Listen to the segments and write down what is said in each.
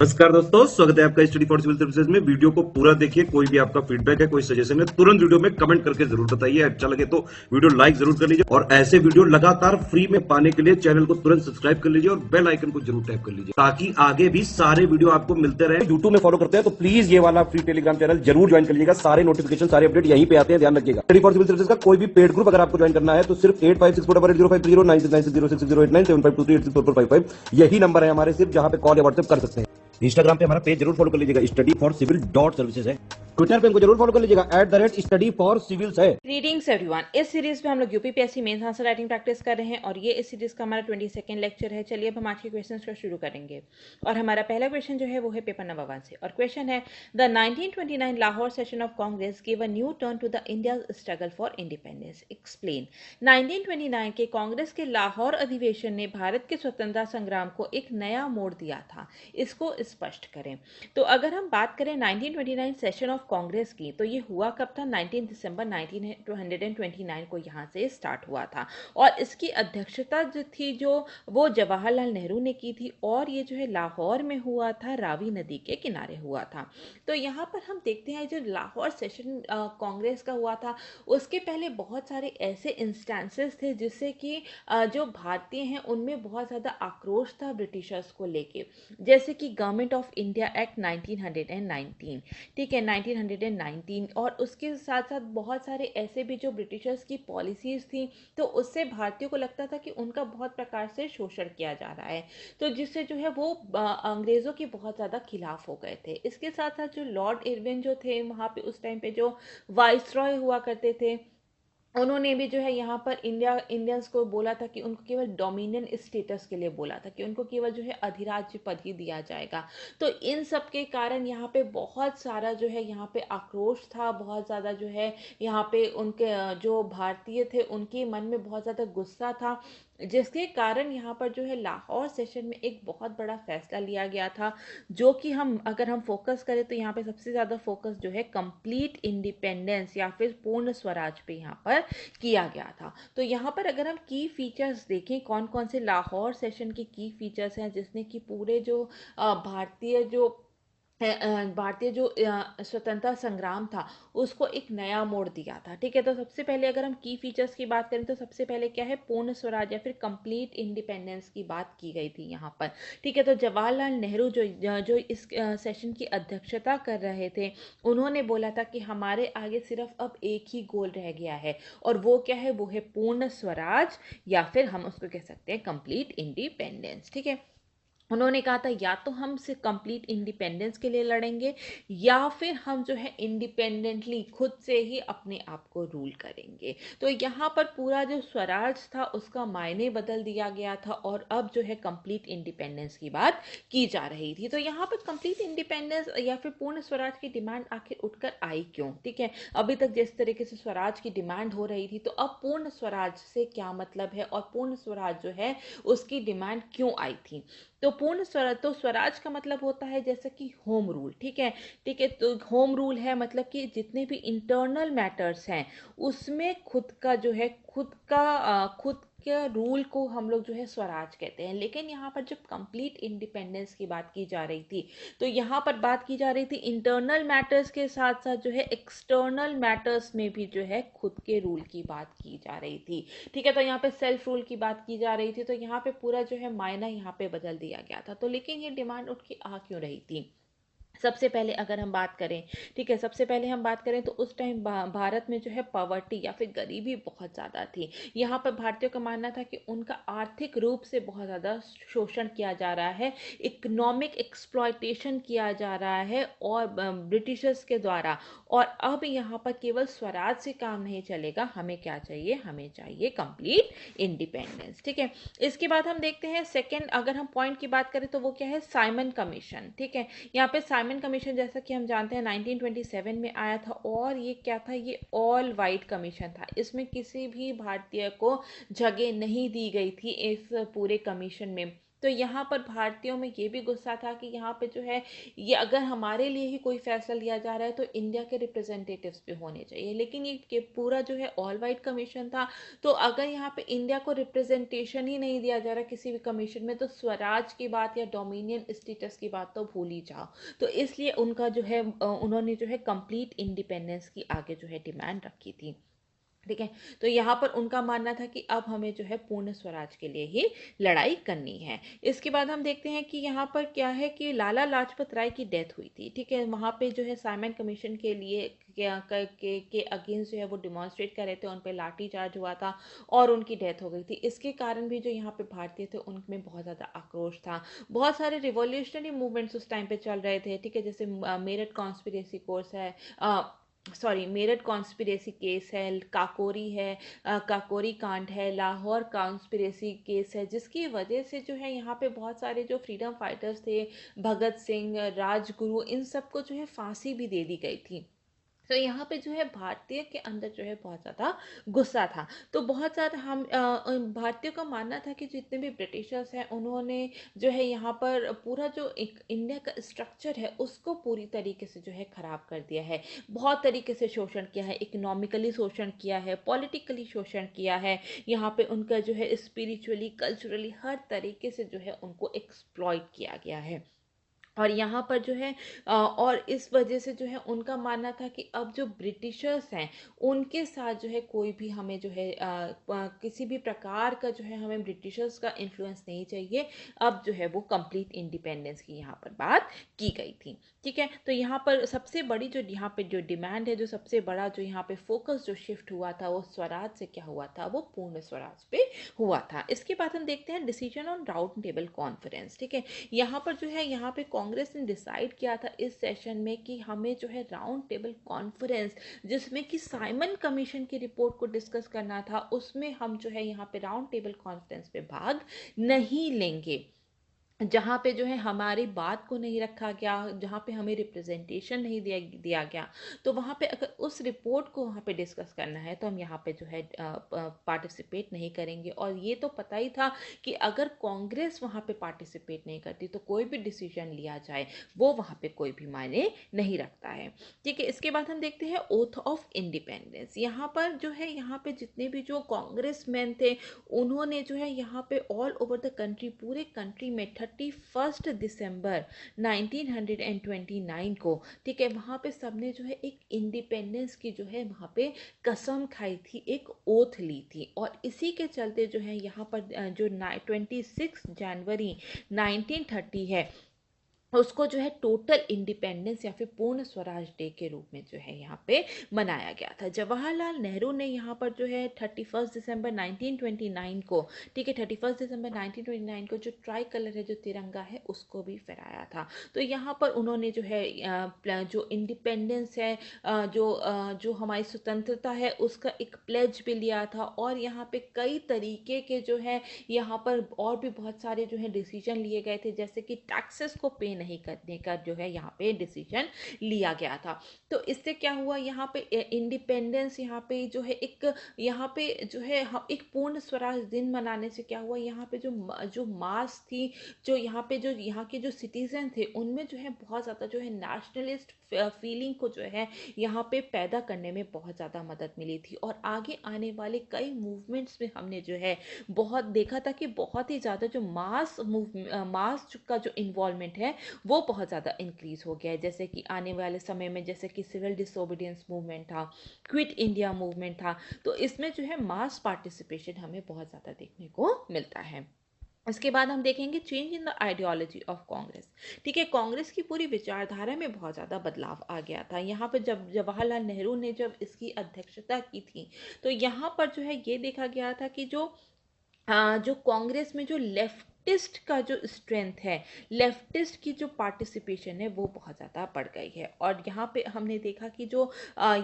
नमस्कार दोस्तों, स्वागत है आपका स्टडी फॉर सिविल सर्विसेज में। वीडियो को पूरा देखिए। कोई भी आपका फीडबैक है, कोई सजेशन है, तुरंत वीडियो में कमेंट करके जरूर बताइए। अच्छा लगे तो वीडियो लाइक जरूर कर लीजिए और ऐसे वीडियो लगातार फ्री में पाने के लिए चैनल को तुरंत सब्सक्राइब कर लीजिए और बेल आइकन को जरूर टैप कर लीजिए ताकि आगे भी सारे वीडियो आपको मिलते रहे। यूट्यूब में फॉलो करते हैं तो प्लीज ये वाला फ्री टेलीग्राम चैनल जरूर ज्वाइन कर लीजिएगा। सारे नोटिफिकेशन, सारे अपडेट यहीं पे आते हैं, ध्यान रखिएगा। स्टडी फॉर सिविल सर्विसेज का कोई भी पेड ग्रुप अगर आपको ज्वाइन करना है तो सिर्फ 8564805309696086089483864455 यही नंबर है हमारे, सिर्फ जहां पे कॉल या व्हाट्सएप कर सकते हैं। इंस्टाग्राम पे हमारा पेज जरूर फॉलो कर लीजिएगा, study for civil dot services है। ट्विटर पे हमको जरूर फॉलो कर लीजिएगा, @स्टडी फॉर सिविल्स है। Greetings everyone. इस सीरीज में हम लोग UPPSC mains answer writing practice कर रहे हैं और ये इस सीरीज का हमारा 22nd लेक्चर है। चलिए अब हम आज के क्वेश्चंस को शुरू करेंगे और हमारा पहला क्वेश्चन जो है वो है पेपर नंबर 1 से और क्वेश्चन है the 1929 Lahore session of Congress give a new turn to the India struggle for independence. Explain. 1929 के कांग्रेस के लाहौर अधिवेशन ने भारत के स्वतंत्रता संग्राम को एक नया मोड़ दिया था, इसको स्पष्ट करें। तो अगर हम बात करें 1929 सेशन ऑफ कांग्रेस की तो ये हुआ कब था? 19 दिसंबर 1929 को यहाँ से स्टार्ट हुआ था और इसकी अध्यक्षता जो थी वो जवाहरलाल नेहरू ने की थी और ये जो है लाहौर में हुआ था, रावी नदी के किनारे हुआ था। तो यहाँ पर हम देखते हैं जो लाहौर सेशन कांग्रेस का हुआ था उसके पहले बहुत सारे ऐसे इंस्टेंसेस थे जिससे कि जो भारतीय हैं उनमें बहुत ज़्यादा आक्रोश था ब्रिटिशर्स को लेके, जैसे कि गवर्नमेंट ऑफ इंडिया एक्ट 1919, ठीक है 1919, और उसके साथ साथ बहुत सारे ऐसे भी जो ब्रिटिशर्स की पॉलिसीज थी तो उससे भारतीयों को लगता था कि उनका बहुत प्रकार से शोषण किया जा रहा है, तो जिससे जो है वो अंग्रेज़ों के बहुत ज़्यादा खिलाफ हो गए थे। इसके साथ साथ जो लॉर्ड इरविन जो थे वहाँ पे उस टाइम पे जो वाइसरॉय हुआ करते थे उन्होंने भी जो है यहाँ पर इंडियंस को बोला था कि उनको केवल डोमिनियन स्टेटस के लिए बोला था कि उनको केवल जो है अधिराज्य पद ही दिया जाएगा। तो इन सब के कारण यहाँ पे बहुत सारा जो है यहाँ पे आक्रोश था, बहुत ज़्यादा जो है यहाँ पे उनके जो भारतीय थे उनके मन में बहुत ज़्यादा गुस्सा था, जिसके कारण यहाँ पर जो है लाहौर सेशन में एक बहुत बड़ा फैसला लिया गया था, जो कि अगर हम फोकस करें तो यहाँ पे सबसे ज़्यादा फोकस जो है कंप्लीट इंडिपेंडेंस या फिर पूर्ण स्वराज पे यहाँ पर किया गया था। तो यहाँ पर अगर हम की फीचर्स देखें कौन कौन से लाहौर सेशन के की फीचर्स हैं जिसने कि पूरे जो भारतीय जो स्वतंत्रता संग्राम था उसको एक नया मोड़ दिया था, ठीक है। तो सबसे पहले अगर हम की फीचर्स की बात करें तो सबसे पहले क्या है, पूर्ण स्वराज या फिर कंप्लीट इंडिपेंडेंस की बात की गई थी यहाँ पर, ठीक है। तो जवाहरलाल नेहरू जो इस सेशन की अध्यक्षता कर रहे थे उन्होंने बोला था कि हमारे आगे सिर्फ अब एक ही गोल रह गया है और वो क्या है, वो है पूर्ण स्वराज या फिर हम उसको कह सकते हैं कंप्लीट इंडिपेंडेंस, ठीक है। उन्होंने कहा था या तो हम सिर्फ कंप्लीट इंडिपेंडेंस के लिए लड़ेंगे या फिर हम जो है इंडिपेंडेंटली खुद से ही अपने आप को रूल करेंगे। तो यहाँ पर पूरा जो स्वराज था उसका मायने बदल दिया गया था और अब जो है कंप्लीट इंडिपेंडेंस की बात की जा रही थी। तो यहाँ पर कंप्लीट इंडिपेंडेंस या फिर पूर्ण स्वराज की डिमांड आखिर उठकर आई क्यों, ठीक है। अभी तक जिस तरीके से स्वराज की डिमांड हो रही थी तो अब पूर्ण स्वराज से क्या मतलब है और पूर्ण स्वराज जो है उसकी डिमांड क्यों आई थी। तो पूर्ण स्वराज, तो स्वराज का मतलब होता है जैसे कि होम रूल, ठीक है, ठीक है। तो होम रूल है मतलब कि जितने भी इंटरनल मैटर्स हैं उसमें खुद का जो है खुद के रूल को हम लोग जो है स्वराज कहते हैं। लेकिन यहाँ पर जब कंप्लीट इंडिपेंडेंस की बात की जा रही थी तो यहाँ पर बात की जा रही थी इंटरनल मैटर्स के साथ साथ जो है एक्सटर्नल मैटर्स में भी जो है खुद के रूल की बात की जा रही थी, ठीक है। तो यहाँ पे सेल्फ रूल की बात की जा रही थी, तो यहाँ पे पूरा जो है मायना यहाँ पे बदल दिया गया था। तो लेकिन ये डिमांड उठ के आ क्यों रही थी? सबसे पहले अगर हम बात करें, ठीक है, सबसे पहले हम बात करें तो उस टाइम भारत में जो है पॉवर्टी या फिर गरीबी बहुत ज़्यादा थी। यहाँ पर भारतीयों का मानना था कि उनका आर्थिक रूप से बहुत ज़्यादा शोषण किया जा रहा है, इकोनॉमिक एक्सप्लॉयटेशन किया जा रहा है और ब्रिटिशर्स के द्वारा। और अब यहाँ पर केवल स्वराज से काम नहीं चलेगा, हमें क्या चाहिए, हमें चाहिए कंप्लीट इंडिपेंडेंस, ठीक है। इसके बाद हम देखते हैं सेकेंड, अगर हम पॉइंट की बात करें तो वो क्या है, साइमन कमीशन, ठीक है। यहाँ पे साइमन कमीशन जैसा कि हम जानते हैं 1927 में आया था और ये क्या था, ये ऑल वाइट कमीशन था। इसमें किसी भी भारतीय को जगह नहीं दी गई थी इस पूरे कमीशन में। तो यहाँ पर भारतीयों में ये भी गुस्सा था कि यहाँ पे जो है ये अगर हमारे लिए ही कोई फैसला लिया जा रहा है तो इंडिया के रिप्रेजेंटेटिव्स भी होने चाहिए, लेकिन ये पूरा जो है ऑल वाइट कमीशन था। तो अगर यहाँ पे इंडिया को रिप्रेजेंटेशन ही नहीं दिया जा रहा किसी भी कमीशन में, तो स्वराज की बात या डोमिनियन स्टेटस की बात तो भूल ही जाओ। तो इसलिए उनका जो है उन्होंने जो है कंप्लीट इंडिपेंडेंस की आगे जो है डिमांड रखी थी। ठीक है, तो यहाँ पर उनका मानना था कि अब हमें जो है पूर्ण स्वराज के लिए ही लड़ाई करनी है। इसके बाद हम देखते हैं कि यहाँ पर क्या है कि लाला लाजपत राय की डेथ हुई थी। ठीक है, वहाँ पे जो है साइमन कमीशन के लिए के अगेंस्ट जो है वो डिमॉन्स्ट्रेट कर रहे थे, उन पे लाठी चार्ज हुआ था और उनकी डेथ हो गई थी। इसके कारण भी जो यहाँ पे भारतीय थे उनमें बहुत ज़्यादा आक्रोश था। बहुत सारे रिवॉल्यूशनरी मूवमेंट्स उस टाइम पे चल रहे थे। ठीक है, जैसे मेरठ कॉन्स्पिरेसी कोर्स है, सॉरी मेरठ कॉन्स्पिरेसी केस है, काकोरी है, काकोरी कांड है, लाहौर कॉन्स्पिरेसी केस है, जिसकी वजह से जो है यहाँ पे बहुत सारे जो फ्रीडम फाइटर्स थे, भगत सिंह, राजगुरु, इन सबको जो है फांसी भी दे दी गई थी। तो यहाँ पे जो है भारतीय के अंदर जो है बहुत ज़्यादा गुस्सा था। तो बहुत ज़्यादा भारतीयों का मानना था कि जितने भी ब्रिटिशर्स हैं उन्होंने जो है यहाँ पर पूरा जो एक इंडिया का स्ट्रक्चर है उसको पूरी तरीके से जो है ख़राब कर दिया है। बहुत तरीके से शोषण किया है, इकोनॉमिकली शोषण किया है, पॉलिटिकली शोषण किया है। यहाँ पे उनका जो है स्पिरिचुअली, कल्चरली, हर तरीके से जो है उनको एक्सप्लॉइट किया गया है। और यहाँ पर जो है और इस वजह से जो है उनका मानना था कि अब जो ब्रिटिशर्स हैं उनके साथ जो है कोई भी हमें जो है किसी भी प्रकार का जो है हमें ब्रिटिशर्स का इन्फ्लुएंस नहीं चाहिए। अब जो है वो कंप्लीट इंडिपेंडेंस की यहाँ पर बात की गई थी। ठीक है, तो यहाँ पर सबसे बड़ी जो यहाँ पे जो डिमांड है, जो सबसे बड़ा जो यहाँ पे फोकस जो शिफ्ट हुआ था वो स्वराज से क्या हुआ था, वो पूर्ण स्वराज पे हुआ था। इसके बाद हम देखते हैं decision on round table conference. ठीक है, यहाँ पर जो है यहाँ पे कांग्रेस ने डिसाइड किया था इस सेशन में कि हमें जो है राउंड टेबल कॉन्फ्रेंस, जिसमें कि साइमन कमीशन की रिपोर्ट को डिस्कस करना था, उसमें हम जो है यहाँ पे राउंड टेबल कॉन्फ्रेंस पे भाग नहीं लेंगे। जहाँ पे जो है हमारी बात को नहीं रखा गया, जहाँ पे हमें रिप्रेजेंटेशन नहीं दिया गया, तो वहाँ पे अगर उस रिपोर्ट को वहाँ पे डिस्कस करना है तो हम यहाँ पे जो है पार्टिसिपेट नहीं करेंगे। और ये तो पता ही था कि अगर कांग्रेस वहाँ पे पार्टिसिपेट नहीं करती तो कोई भी डिसीजन लिया जाए वो वहाँ पे कोई भी मायने नहीं रखता है। ठीक है, इसके बाद हम देखते हैं ओथ ऑफ इंडिपेंडेंस। यहाँ पर जो है यहाँ पे जितने भी जो कांग्रेस मैन थे उन्होंने जो है यहाँ पे ऑल ओवर द कंट्री, पूरे कंट्री में 31 दिसंबर 1929 को, ठीक है, वहाँ पे सबने जो है एक इंडिपेंडेंस की जो है वहाँ पे कसम खाई थी, एक ओथ ली थी। और इसी के चलते जो है यहाँ पर जो 26 जनवरी 1930 है उसको जो है टोटल इंडिपेंडेंस या फिर पूर्ण स्वराज डे के रूप में जो है यहाँ पे मनाया गया था। जवाहरलाल नेहरू ने यहाँ पर जो है 31 दिसंबर 1929 को, ठीक है, 31 दिसंबर 1929 को जो ट्राई कलर है, जो तिरंगा है, उसको भी फहराया था। तो यहाँ पर उन्होंने जो है जो इंडिपेंडेंस है, जो हमारी स्वतंत्रता है, उसका एक प्लेज भी लिया था। और यहाँ पे कई तरीके के जो है यहाँ पर और भी बहुत सारे जो है डिसीजन लिए गए थे, जैसे कि टैक्सेस को पे नहीं करने का जो है यहाँ पे डिसीजन लिया गया था। तो इससे क्या हुआ, यहाँ पे इंडिपेंडेंस, यहाँ पे जो है एक, यहाँ पे जो है हम एक पूर्ण स्वराज दिन मनाने से क्या हुआ, यहाँ पे जो मास थी, जो यहाँ पे जो यहाँ के जो सिटीजन थे, उनमें जो है बहुत ज़्यादा जो है नेशनलिस्ट फीलिंग को जो है यहाँ पे पैदा करने में बहुत ज़्यादा मदद मिली थी। और आगे आने वाले कई मूवमेंट्स में हमने जो है बहुत देखा था कि बहुत ही ज़्यादा जो मास का जो इन्वॉल्वमेंट है वो बहुत ज़्यादा इंक्रीज हो गया है। जैसे कि आने वाले समय में जैसे कि सिविल डिसोबीडियंस मूवमेंट था, क्विट इंडिया मूवमेंट था, तो इसमें जो है मास पार्टिसिपेशन हमें बहुत ज़्यादा देखने को मिलता है। इसके बाद हम देखेंगे change in the ideology of Congress. ठीक है, कांग्रेस की पूरी विचारधारा में बहुत ज़्यादा बदलाव आ गया था। यहाँ पर जब जवाहरलाल नेहरू ने जब इसकी अध्यक्षता की थी तो यहाँ पर जो है ये देखा गया था कि जो कांग्रेस में जो लेफ्टिस्ट का जो स्ट्रेंथ है, लेफ्टिस्ट की जो पार्टिसिपेशन है वो बहुत ज़्यादा बढ़ गई है। और यहाँ पे हमने देखा कि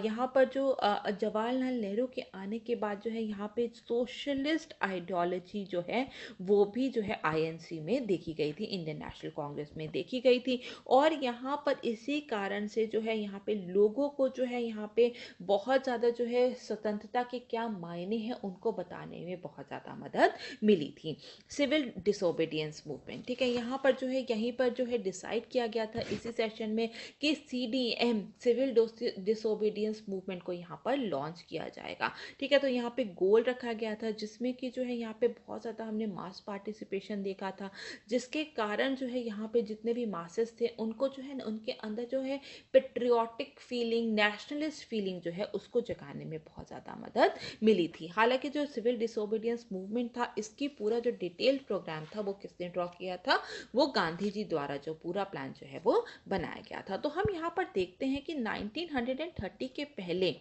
यहाँ पर जो जवाहरलाल नेहरू के आने के बाद जो है यहाँ पे सोशलिस्ट आइडियोलॉजी जो है वो भी जो है आईएनसी में देखी गई थी, इंडियन नेशनल कांग्रेस में देखी गई थी। और यहाँ पर इसी कारण से जो है यहाँ पे लोगों को जो है यहाँ पे बहुत ज़्यादा जो है स्वतंत्रता के क्या मायने हैं उनको बताने में बहुत ज़्यादा मदद मिली थी। Civil disobedience, disobedience movement. ठीक है, यहाँ पर जो है यहीं पर जो है डिसाइड किया गया था इसी सेशन में कि CDM सिविल डिसोबीडियंस मूवमेंट को यहाँ पर लॉन्च किया जाएगा। ठीक है, तो यहाँ पे गोल रखा गया था जिसमें कि जो है यहाँ पे बहुत ज़्यादा हमने मास पार्टिसिपेशन देखा था, जिसके कारण जो है यहाँ पे जितने भी मासेस थे उनको जो है ना उनके अंदर जो है पेट्रियाटिक फीलिंग, नेशनलिस्ट फीलिंग जो है उसको जगाने में बहुत ज़्यादा मदद मिली थी। हालांकि जो सिविल डिसोबीडियंस मूवमेंट था इसकी पूरा जो डिटेल्ड प्रोग्राम था वो किसने ड्रॉ किया था, वो गांधी जी द्वारा जो पूरा प्लान जो है वो बनाया गया था। तो हम यहाँ पर देखते हैं कि 1930 के पहले,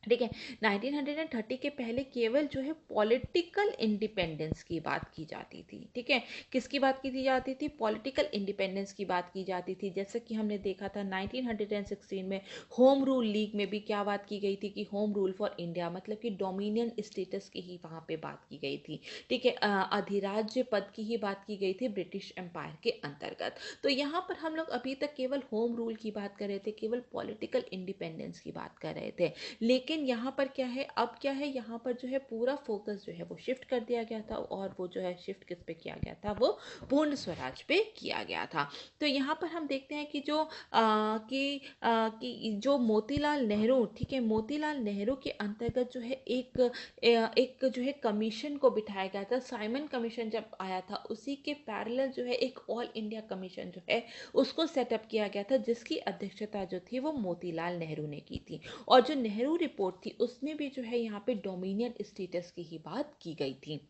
ठीक है, 1930 के पहले केवल जो है पॉलिटिकल इंडिपेंडेंस की बात की जाती थी। ठीक है, किसकी बात की जाती थी? पॉलिटिकल इंडिपेंडेंस की बात की जाती थी। जैसे कि हमने देखा था 1916 में होम रूल लीग में भी क्या बात की गई थी कि होम रूल फॉर इंडिया, मतलब कि डोमिनियन स्टेटस की ही वहाँ पे बात की गई थी। ठीक है, अधिराज्य पद की ही बात की गई थी ब्रिटिश एम्पायर के अंतर्गत। तो यहाँ पर हम लोग अभी तक केवल होम रूल की बात कर रहे थे, केवल पॉलिटिकल इंडिपेंडेंस की बात कर रहे थे। लेकिन यहाँ पर क्या है, अब क्या है, यहाँ पर जो है पूरा फोकस जो है वो शिफ्ट कर दिया गया था, और वो जो है शिफ्ट किस पे किया गया था, वो पूर्ण स्वराज पे किया गया था। तो यहाँ पर हम देखते हैं कि कि जो मोतीलाल नेहरू, ठीक है, मोतीलाल नेहरू के अंतर्गत जो है एक जो है कमीशन को बिठाया गया था। साइमन कमीशन जब आया था उसी के पैरेलल जो है एक ऑल इंडिया कमीशन जो है उसको सेटअप किया गया था, जिसकी अध्यक्षता जो थी वो मोतीलाल नेहरू ने की थी। और जो नेहरू रिपोर्ट थी उसमें भी जो है यहाँ पे डोमिनियन स्टेटस की ही बात की गई थी।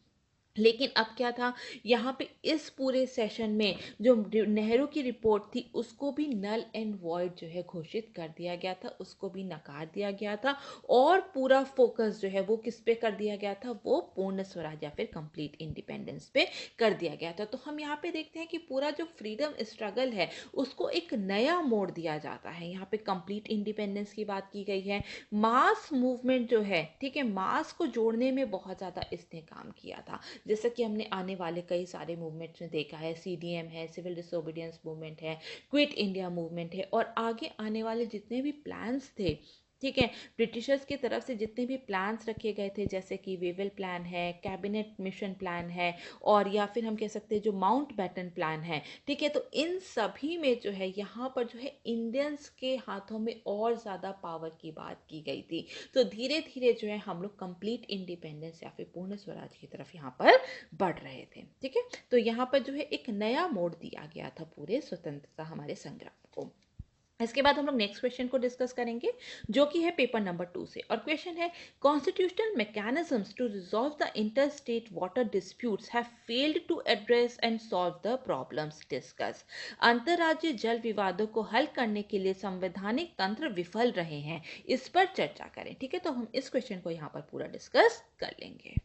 लेकिन अब क्या था, यहाँ पे इस पूरे सेशन में जो नेहरू की रिपोर्ट थी उसको भी नल एंड वॉइड जो है घोषित कर दिया गया था, उसको भी नकार दिया गया था, और पूरा फोकस जो है वो किस पे कर दिया गया था, वो पूर्ण स्वराज या फिर कंप्लीट इंडिपेंडेंस पे कर दिया गया था। तो हम यहाँ पे देखते हैं कि पूरा जो फ्रीडम स्ट्रगल है उसको एक नया मोड़ दिया जाता है। यहाँ पे कंप्लीट इंडिपेंडेंस की बात की गई है, मास मूवमेंट जो है, ठीक है, मास को जोड़ने में बहुत ज़्यादा इसने काम किया था। जैसा कि हमने आने वाले कई सारे मूवमेंट्स में देखा है, CDM है, सिविल डिसोबीडियंस मूवमेंट है, क्विट इंडिया मूवमेंट है, और आगे आने वाले जितने भी प्लान्स थे, ठीक है, ब्रिटिशर्स की तरफ से जितने भी प्लान्स रखे गए थे, जैसे कि वेवल प्लान है, कैबिनेट मिशन प्लान है, और या फिर हम कह सकते हैं जो माउंट बैटन प्लान है, ठीक है, तो इन सभी में जो है यहाँ पर जो है इंडियंस के हाथों में और ज़्यादा पावर की बात की गई थी। तो धीरे धीरे जो है हम लोग कंप्लीट इंडिपेंडेंस या फिर पूर्ण स्वराज की तरफ यहाँ पर बढ़ रहे थे। ठीक है, तो यहाँ पर जो है एक नया मोड़ दिया गया था पूरे स्वतंत्रता हमारे संग्राम को। इसके बाद हम लोग नेक्स्ट क्वेश्चन को डिस्कस करेंगे, जो कि है पेपर नंबर 2 से, और क्वेश्चन है constitutional mechanisms to resolve the inter state water disputes have failed to address and solve the problems discuss. अंतर्राज्यीय जल विवादों को हल करने के लिए संवैधानिक तंत्र विफल रहे हैं, इस पर चर्चा करें। ठीक है, तो हम इस क्वेश्चन को यहाँ पर पूरा डिस्कस कर लेंगे।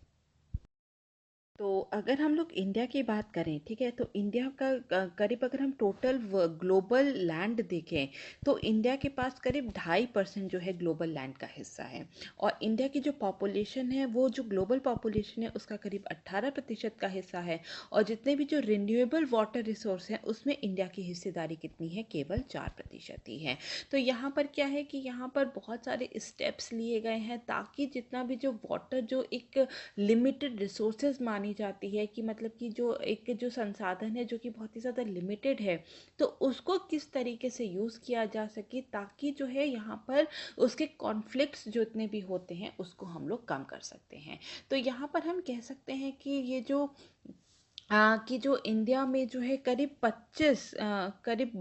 तो अगर हम लोग इंडिया की बात करें, ठीक है, तो इंडिया का करीब अगर हम टोटल ग्लोबल लैंड देखें तो इंडिया के पास करीब 2.5% जो है ग्लोबल लैंड का हिस्सा है, और इंडिया की जो पॉपुलेशन है वो जो ग्लोबल पॉपुलेशन है उसका करीब 18% का हिस्सा है, और जितने भी जो रिन्यूएबल वाटर रिसोर्स हैं उसमें इंडिया की हिस्सेदारी कितनी है, केवल 4% ही है। तो यहाँ पर क्या है कि यहाँ पर बहुत सारे स्टेप्स लिए गए हैं ताकि जितना भी जो वाटर जो एक लिमिटेड रिसोर्सेज मानी जाती है, कि मतलब कि जो एक जो संसाधन है जो कि बहुत ही ज़्यादा लिमिटेड है, तो उसको किस तरीके से यूज़ किया जा सके ताकि जो है यहाँ पर उसके कॉन्फ्लिक्ट्स जो इतने भी होते हैं उसको हम लोग कम कर सकते हैं। तो यहाँ पर हम कह सकते हैं कि ये जो कि जो इंडिया में जो है करीब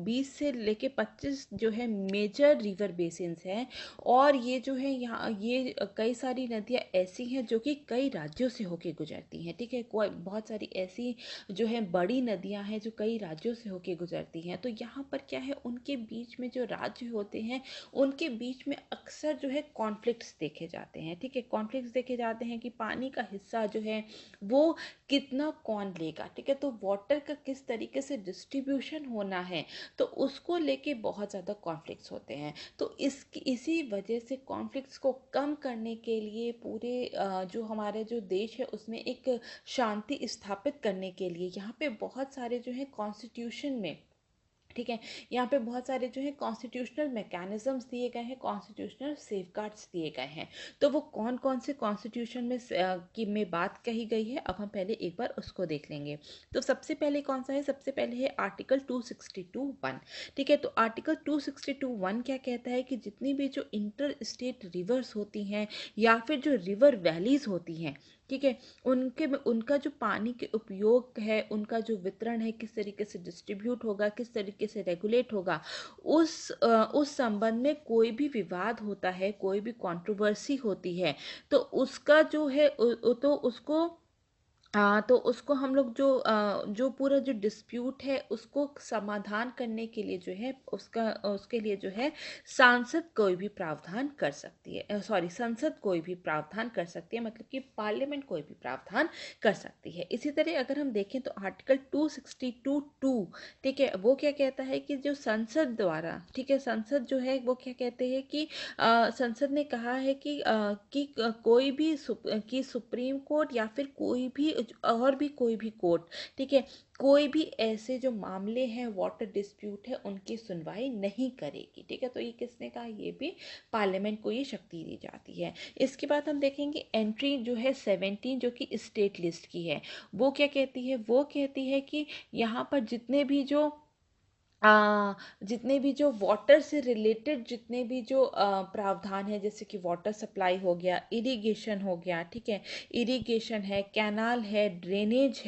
20 से लेके 25 जो है मेजर रिवर बेसिन्स हैं, और ये जो है यहाँ ये कई सारी नदियाँ ऐसी हैं जो कि कई राज्यों से होके गुजरती हैं। ठीक है, कोई बहुत सारी ऐसी जो है बड़ी नदियाँ हैं जो कई राज्यों से होके गुजरती हैं। तो यहाँ पर क्या है, उनके बीच में जो राज्य होते हैं उनके बीच में अक्सर जो है कॉन्फ्लिक्ट्स देखे जाते हैं। ठीक है, कॉन्फ्लिक्ट्स देखे जाते हैं कि पानी का हिस्सा जो है वो कितना कौन लेगा। ठीक है, तो वाटर का किस तरीके से डिस्ट्रीब्यूशन होना है, तो उसको लेके बहुत ज़्यादा कॉन्फ्लिक्ट्स होते हैं। तो इसी वजह से कॉन्फ्लिक्ट्स को कम करने के लिए पूरे जो हमारे जो देश है उसमें एक शांति स्थापित करने के लिए यहाँ पे बहुत सारे जो है कॉन्स्टिट्यूशन में, ठीक है। यहाँ पे बहुत सारे जो है कॉन्स्टिट्यूशनल मैकेनिज्म्स दिए गए हैं, कॉन्स्टिट्यूशनल सेफगार्ड्स दिए गए हैं। तो वो कौन कौन से कॉन्स्टिट्यूशन में की में बात कही गई है, अब हम पहले एक बार उसको देख लेंगे। तो सबसे पहले कौन सा है, सबसे पहले है आर्टिकल 262(1). ठीक है, तो आर्टिकल 262(1) क्या कहता है कि जितनी भी जो इंटर स्टेट रिवर्स होती हैं या फिर जो रिवर वैलीज होती हैं, ठीक है, उनके उनका जो पानी के उपयोग है, उनका जो वितरण है, किस तरीके से डिस्ट्रीब्यूट होगा, किस तरीके से रेगुलेट होगा, उस संबंध में कोई भी विवाद होता है, कोई भी कंट्रोवर्सी होती है, तो उसका जो है तो उसको तो उसको हम लोग जो पूरा जो डिस्प्यूट है उसको समाधान करने के लिए जो है उसके लिए जो है सांसद कोई भी प्रावधान कर सकती है, सॉरी, संसद कोई भी प्रावधान कर सकती है, मतलब कि पार्लियामेंट कोई भी प्रावधान कर सकती है। इसी तरह अगर हम देखें तो आर्टिकल 262(2), ठीक है, वो क्या कहता है कि जो संसद द्वारा, ठीक है, संसद जो है वो क्या कहते हैं कि संसद ने कहा है कि कोई भी कि सुप्रीम कोर्ट या फिर कोई भी और भी कोई भी कोर्ट, ठीक है, कोई भी ऐसे जो मामले हैं, वाटर डिस्प्यूट है, उनकी सुनवाई नहीं करेगी। ठीक है, तो ये किसने कहा, ये भी पार्लियामेंट को ये शक्ति दी जाती है। इसके बाद हम देखेंगे एंट्री जो है 17 जो कि स्टेट लिस्ट की है, वो क्या कहती है, वो कहती है कि यहाँ पर जितने भी जो वाटर से रिलेटेड जितने भी जो प्रावधान है, जैसे कि वाटर सप्लाई हो गया, इरिगेशन हो गया, ठीक है, इरिगेशन है, कैनाल है, ड्रेनेज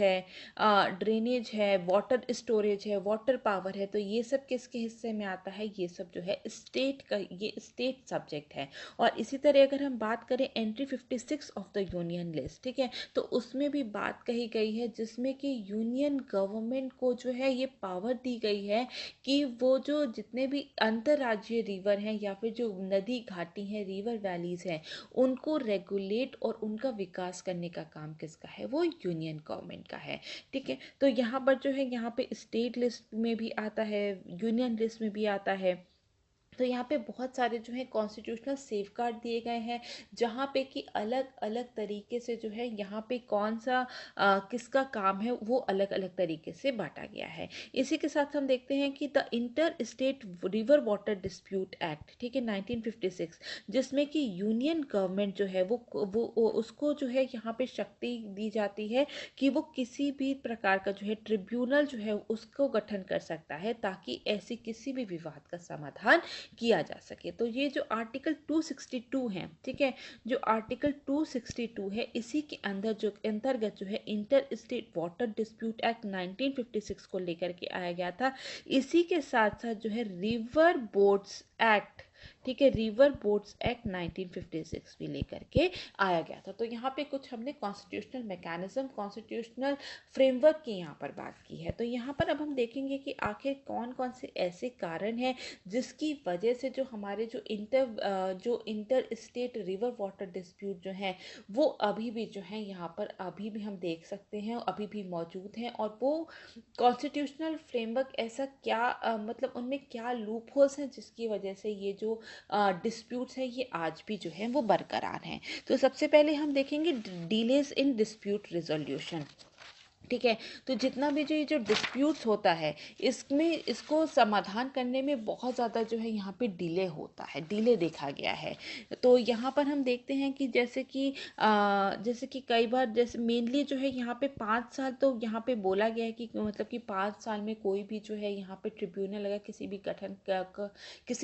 है, वाटर स्टोरेज है, वाटर पावर है, तो ये सब किसके हिस्से में आता है, ये सब जो है स्टेट का, ये स्टेट सब्जेक्ट है। और इसी तरह अगर हम बात करें entry 56 of the union list, ठीक है, तो उसमें भी बात कही गई है जिसमें कि यूनियन गवर्नमेंट को जो है ये पावर दी गई है कि वो जो जितने भी अंतर्राज्यीय रिवर हैं या फिर जो नदी घाटी हैं, रिवर वैलीज हैं, उनको रेगुलेट और उनका विकास करने का काम किसका है, वो यूनियन गवर्नमेंट का है। ठीक है, तो यहाँ पर जो है, यहाँ पे स्टेट लिस्ट में भी आता है, यूनियन लिस्ट में भी आता है। तो यहाँ पे बहुत सारे जो है कॉन्स्टिट्यूशनल सेफगार्ड दिए गए हैं, जहाँ पे कि अलग अलग तरीके से जो है यहाँ पे कौन सा किसका काम है वो अलग अलग तरीके से बांटा गया है। इसी के साथ हम देखते हैं कि the inter state river water dispute act, ठीक है, 1956, जिसमें कि यूनियन गवर्नमेंट जो है वो उसको जो है यहाँ पे शक्ति दी जाती है कि वो किसी भी प्रकार का जो है ट्रिब्यूनल जो है उसको गठन कर सकता है, ताकि ऐसी किसी भी विवाद का समाधान किया जा सके। तो ये जो आर्टिकल 262 है, ठीक है, जो आर्टिकल 262 है, इसी के अंदर जो अंतर्गत जो है inter state water dispute act 1956 को लेकर के आया गया था। इसी के साथ साथ जो है रिवर बोर्ड्स एक्ट, ठीक है, रिवर बोर्ड्स एक्ट 1956 भी लेकर के आया गया था। तो यहाँ पे कुछ हमने कॉन्स्टिट्यूशनल मैकेनिज्म, कॉन्स्टिट्यूशनल फ्रेमवर्क की यहाँ पर बात की है। तो यहाँ पर अब हम देखेंगे कि आखिर कौन कौन से ऐसे कारण हैं जिसकी वजह से जो हमारे जो inter state river water dispute जो है वो अभी भी जो है यहाँ पर अभी भी हम देख सकते हैं, अभी भी मौजूद हैं। और वो कॉन्स्टिट्यूशनल फ्रेमवर्क ऐसा क्या मतलब उनमें क्या लूप होल्स हैं जिसकी वजह से ये जो डिस्प्यूट्स हैं ये आज भी जो है वो बरकरार हैं। तो सबसे पहले हम देखेंगे डिलेज इन डिस्प्यूट रिजोल्यूशन। ठीक है, तो जितना भी जो ये जो डिस्प्यूट्स होता है, इसमें इसको समाधान करने में बहुत ज़्यादा जो है यहाँ पे डिले होता है, डिले देखा गया है। तो यहाँ पर हम देखते हैं कि जैसे कि कई बार, जैसे मेनली जो है यहाँ पे 5 साल, तो यहाँ पे बोला गया है कि मतलब कि 5 साल में कोई भी जो है यहाँ पे ट्रिब्यूनल, अगर किसी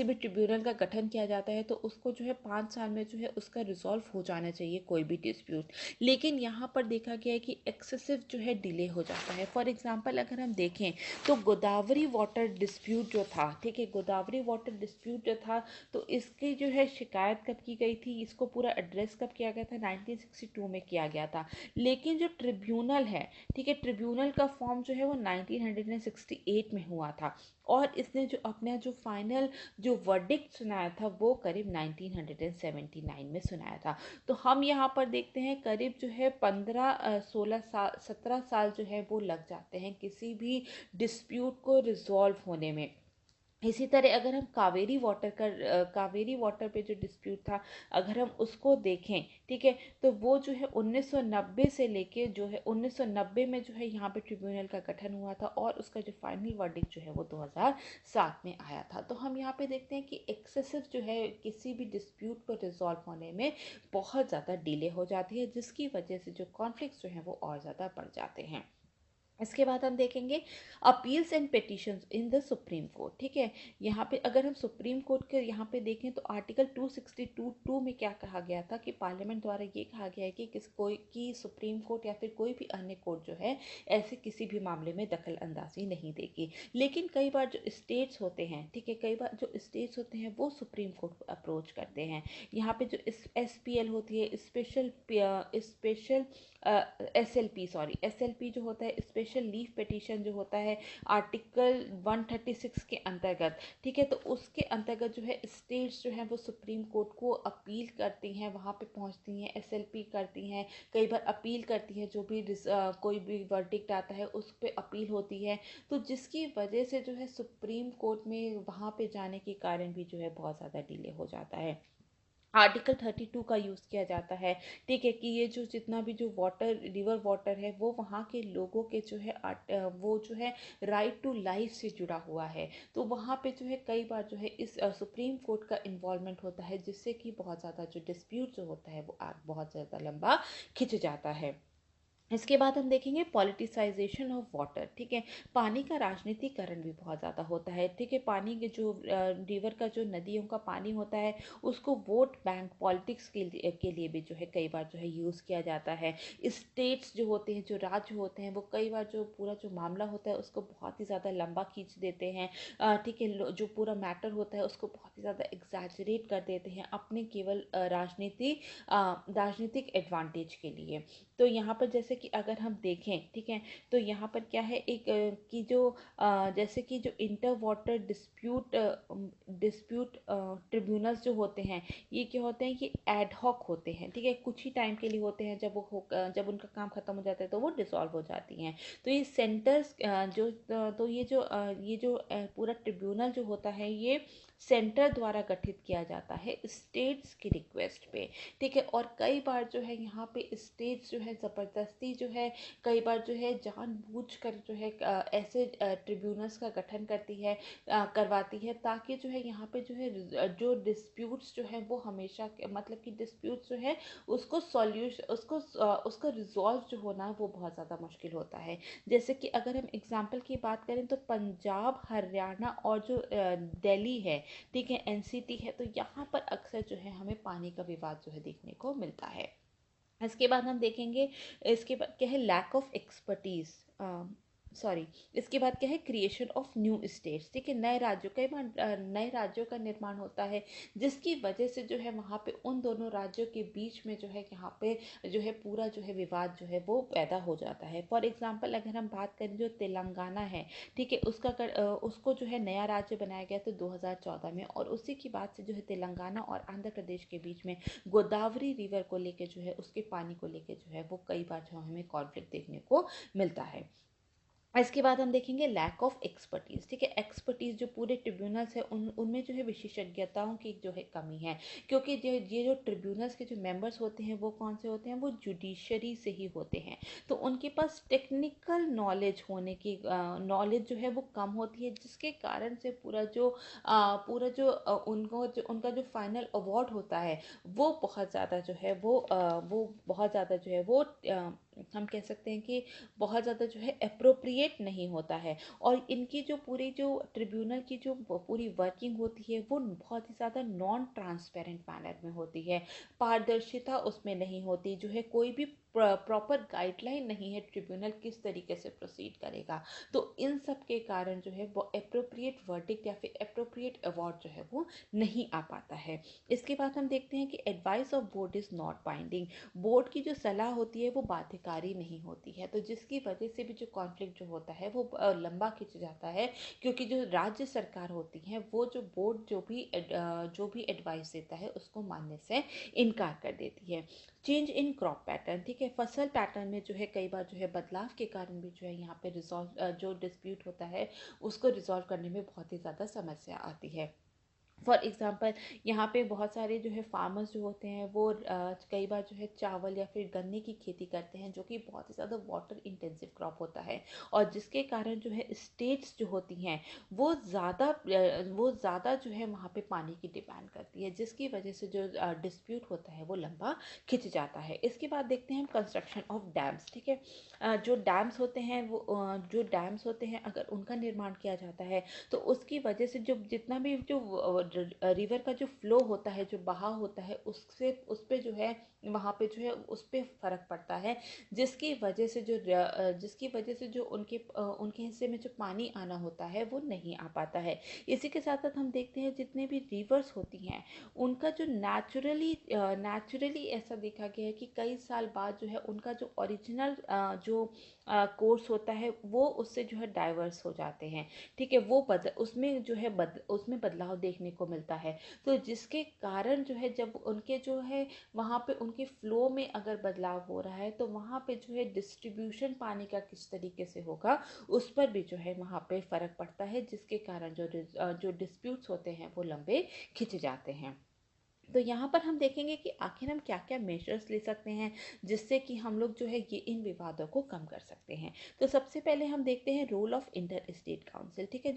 भी ट्रिब्यूनल का गठन किया जाता है तो उसको जो है 5 साल में जो है उसका रिजॉल्व हो जाना चाहिए कोई भी डिस्प्यूट। लेकिन यहाँ पर देखा गया है कि एक्सेसिव जो है डिले हो जाता है। फॉर एग्जांपल अगर हम देखें तो गोदावरी वाटर डिस्प्यूट जो था, ठीक है, गोदावरी वाटर डिस्प्यूट जो था, तो इसकी जो है शिकायत कब की गई थी, इसको पूरा एड्रेस कब किया गया था, 1962 में किया गया था। लेकिन जो ट्रिब्यूनल है, ठीक है, ट्रिब्यूनल का फॉर्म जो है वो 1968 में हुआ था, और इसने जो अपना जो फाइनल जो वर्डिक्ट सुनाया था वो करीब 1979 में सुनाया था। तो हम यहाँ पर देखते हैं करीब जो है 16 साल 17 साल जो है वो लग जाते हैं किसी भी डिस्प्यूट को रिजॉल्व होने में। इसी तरह अगर हम कावेरी वाटर पे जो डिस्प्यूट था, अगर हम उसको देखें, ठीक है, तो वो जो है 1990 से लेके जो है 1990 में जो है यहाँ पे ट्रिब्यूनल का गठन हुआ था और उसका जो फाइनल वर्डिक्ट जो है वो 2007 में आया था। तो हम यहाँ पे देखते हैं कि एक्सेसिव जो है किसी भी डिस्प्यूट को रिजॉल्व होने में बहुत ज़्यादा डिले हो जाती है, जिसकी वजह से जो कॉन्फ्लिक्ट्स जो हैं वो और ज़्यादा बढ़ जाते हैं। इसके बाद हम देखेंगे appeals and petitions in the supreme court, ठीक है। यहाँ पे अगर हम सुप्रीम कोर्ट के यहाँ पे देखें तो आर्टिकल 262(2) में क्या कहा गया था कि पार्लियामेंट द्वारा ये कहा गया है कि कोई की सुप्रीम कोर्ट या फिर कोई भी अन्य कोर्ट जो है ऐसे किसी भी मामले में दखल अंदाजी नहीं देगी। लेकिन कई बार जो स्टेट्स होते हैं, ठीक है, कई बार जो स्टेट्स होते हैं वो सुप्रीम कोर्ट को अप्रोच करते हैं। यहाँ पे जो SPL होती है, स्पेशल SLP जो होता है, स्पेशल लीव पिटीशन जो होता है आर्टिकल 136 के अंतर्गत, ठीक है, तो उसके अंतर्गत जो है स्टेट्स जो है वो सुप्रीम कोर्ट को अपील करती हैं, वहाँ पे पहुँचती हैं, SLP करती हैं, कई बार अपील करती हैं, जो भी कोई भी वर्डिक्ट आता है उस पर अपील होती है। तो जिसकी वजह से जो है सुप्रीम कोर्ट में वहाँ पे जाने के कारण भी जो है बहुत ज़्यादा डिले हो जाता है। आर्टिकल 32 का यूज़ किया जाता है, ठीक है, कि ये जो जितना भी जो वाटर रिवर वाटर है वो वहाँ के लोगों के जो है वो जो है राइट टू लाइफ से जुड़ा हुआ है। तो वहाँ पे जो है कई बार जो है इस सुप्रीम कोर्ट का इन्वॉल्वमेंट होता है, जिससे कि बहुत ज़्यादा जो डिस्प्यूट जो होता है वो बहुत ज़्यादा लंबा खिंच जाता है। इसके बाद हम देखेंगे पॉलिटिसाइजेशन ऑफ वाटर, ठीक है। पानी का राजनीतिकरण भी बहुत ज़्यादा होता है, ठीक है। पानी के जो रिवर का जो नदियों का पानी होता है उसको वोट बैंक पॉलिटिक्स के लिए भी जो है कई बार जो है यूज़ किया जाता है। स्टेट्स जो होते हैं, जो राज्य होते हैं, वो कई बार जो पूरा जो मामला होता है उसको बहुत ही ज़्यादा लंबा खींच देते हैं, ठीक है। जो पूरा मैटर होता है उसको बहुत ही ज़्यादा एग्जैजरेट कर देते हैं अपने केवल राजनीतिक एडवांटेज के लिए। तो यहाँ पर जैसे कि अगर हम देखें, ठीक है, तो यहाँ पर क्या है एक कि जो जैसे कि जो इंटर वाटर डिस्प्यूट ट्रिब्यूनल्स जो होते हैं, ये क्या होते हैं, ये एड हॉक होते हैं, ठीक है, कुछ ही टाइम के लिए होते हैं। जब उनका काम खत्म हो जाता है तो वो डिसॉल्व हो जाती हैं। तो ये सेंटर्स जो तो ये जो पूरा ट्रिब्यूनल जो होता है ये सेंटर द्वारा गठित किया जाता है स्टेट्स की रिक्वेस्ट पे, ठीक है। और कई बार जो है यहाँ पे स्टेट्स जो है ज़बरदस्ती जो है कई बार जो है जानबूझकर जो है ऐसे ट्रिब्यूनल्स का गठन करवाती है, ताकि जो है यहाँ पे जो है जो डिस्प्यूट्स जो है वो हमेशा मतलब कि डिस्प्यूट्स जो है उसको सॉल्यूशन उसका रिजॉल्व जो होना वो बहुत ज़्यादा मुश्किल होता है। जैसे कि अगर हम एग्जांपल की बात करें तो पंजाब, हरियाणा और जो दिल्ली है, ठीक है, NCT है, तो यहाँ पर अक्सर जो है हमें पानी का विवाद जो है देखने को मिलता है। इसके बाद हम देखेंगे, इसके बाद क्या है लैक ऑफ एक्सपर्टीज, सॉरी, इसके बाद क्या है क्रिएशन ऑफ न्यू स्टेट्स, ठीक है, नए राज्यों का निर्माण होता है, जिसकी वजह से जो है वहाँ पे उन दोनों राज्यों के बीच में जो है यहाँ पे जो है पूरा जो है विवाद जो है वो पैदा हो जाता है। फॉर एग्जांपल अगर हम बात करें जो तेलंगाना है, ठीक है, उसको जो है नया राज्य बनाया गया था 2014 में, और उसी की बात से जो है तेलंगाना और आंध्र प्रदेश के बीच में गोदावरी रिवर को लेके जो है उसके पानी को लेके जो है वो कई बार जो हमें कॉन्फ्लिक्ट देखने को मिलता है। इसके बाद हम देखेंगे लैक ऑफ एक्सपर्टीज़, ठीक है, एक्सपर्टीज़ जो पूरे ट्रिब्यूनल्स है उनमें जो है विशेषज्ञताओं की जो है कमी है, क्योंकि ये जो ट्रिब्यूनल्स के जो मेंबर्स होते हैं वो कौन से होते हैं, वो जुडिशरी से ही होते हैं। तो उनके पास टेक्निकल नॉलेज जो है वो कम होती है, जिसके कारण से उनका जो फाइनल अवार्ड होता है वो बहुत ज़्यादा जो है वो बहुत ज़्यादा जो है वो हम कह सकते हैं कि बहुत ज़्यादा जो है अप्रोप्रिएट नहीं होता है। और इनकी जो पूरी जो ट्रिब्यूनल की जो पूरी वर्किंग होती है वो बहुत ही ज़्यादा नॉन ट्रांसपेरेंट मैनर में होती है, पारदर्शिता उसमें नहीं होती, जो है कोई भी प्रॉपर गाइडलाइन नहीं है ट्रिब्यूनल किस तरीके से प्रोसीड करेगा। तो इन सब के कारण जो है वो अप्रोप्रिएट वर्डिक्ट या फिर अप्रोप्रिएट अवार्ड जो है वो नहीं आ पाता है। इसके बाद हम देखते हैं कि advice of board is not binding, board की जो सलाह होती है वो बाध्यकारी नहीं होती है, तो जिसकी वजह से भी जो कॉन्फ्लिक्ट जो होता है वो लंबा खिंच जाता है, क्योंकि जो राज्य सरकार होती है वो जो बोर्ड जो भी एडवाइस देता है उसको मानने से इनकार कर देती है। चेंज इन क्रॉप पैटर्न, ठीक है, फसल पैटर्न में जो है कई बार जो है बदलाव के कारण भी जो है यहाँ पे रिजॉल्व जो डिस्प्यूट होता है उसको रिजॉल्व करने में बहुत ही ज़्यादा समस्या आती है। फॉर एग्ज़ाम्पल यहाँ पे बहुत सारे जो है फार्मर्स जो होते हैं वो कई बार जो है चावल या फिर गन्ने की खेती करते हैं, जो कि बहुत ही ज़्यादा वाटर इंटेंसिव क्रॉप होता है, और जिसके कारण जो है स्टेट्स जो होती हैं वो ज़्यादा जो है वहाँ पे पानी की डिमांड करती है, जिसकी वजह से जो डिस्प्यूट होता है वो लंबा खिंच जाता है। इसके बाद देखते हैं हम कंस्ट्रक्शन ऑफ डैम्स, ठीक है। जो डैम्स होते हैं जो डैम्स होते हैं अगर उनका निर्माण किया जाता है तो उसकी वजह से जो जितना भी जो रिवर का जो फ्लो होता है, जो बहाव होता है, उससे उस पे जो है वहाँ पे जो है उस पे फर्क पड़ता है, जिसकी वजह से जो उनके हिस्से में जो पानी आना होता है वो नहीं आ पाता है। इसी के साथ साथ हम देखते हैं जितने भी रिवर्स होती हैं उनका जो नेचुरली ऐसा देखा गया है कि कई साल बाद जो है उनका जो ओरिजिनल जो कोर्स होता है वो उससे जो है डाइवर्स हो जाते हैं, ठीक है। उसमें जो है उसमें बदलाव देखने को मिलता है, तो जिसके कारण जो है जब उनके जो है वहाँ पे उनके फ्लो में अगर बदलाव हो रहा है तो वहाँ पे जो है डिस्ट्रीब्यूशन पानी का किस तरीके से होगा उस पर भी जो है वहाँ पे फ़र्क पड़ता है, जिसके कारण जो डिस्प्यूट्स होते हैं वो लंबे खिंच जाते हैं। तो यहाँ पर हम देखेंगे कि आखिर हम क्या क्या मेजर्स ले सकते हैं जिससे कि हम लोग जो है ये इन विवादों को कम कर सकते हैं। तो सबसे पहले हम देखते हैं role of inter state council, ठीक है।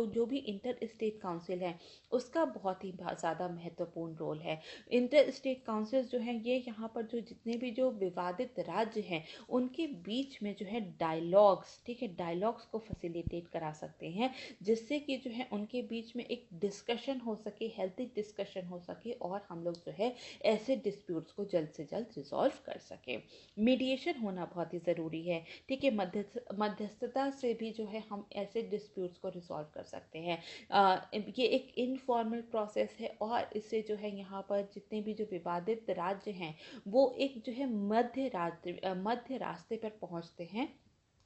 जो भी इंटर स्टेट काउंसिल है उसका बहुत ही ज़्यादा महत्वपूर्ण रोल है। इंटर स्टेट काउंसिल्स जो हैं ये यहाँ पर जो जितने भी जो विवादित राज्य हैं उनके बीच में जो है डायलॉग्स, ठीक है, डायलॉग्स को फैसिलिटेट करा सकते हैं, जिससे कि जो है उनके बीच में एक डिस्कशन हो सके, हेल्थी डिस्कशन हो सके, और हम लोग जो है ऐसे डिस्प्यूट्स को जल्द से जल्द रिजॉल्व कर सके। मीडिएशन होना बहुत ही ज़रूरी है, ठीक है। मध्यस्थता से भी जो है हम ऐसे डिस्प्यूट्स को रिजॉल्व कर सकते हैं। ये एक इनफॉर्मल प्रोसेस है और इससे जो है यहाँ पर जितने भी जो विवादित राज्य हैं वो एक जो है मध्य रास्ते पर पहुँचते हैं,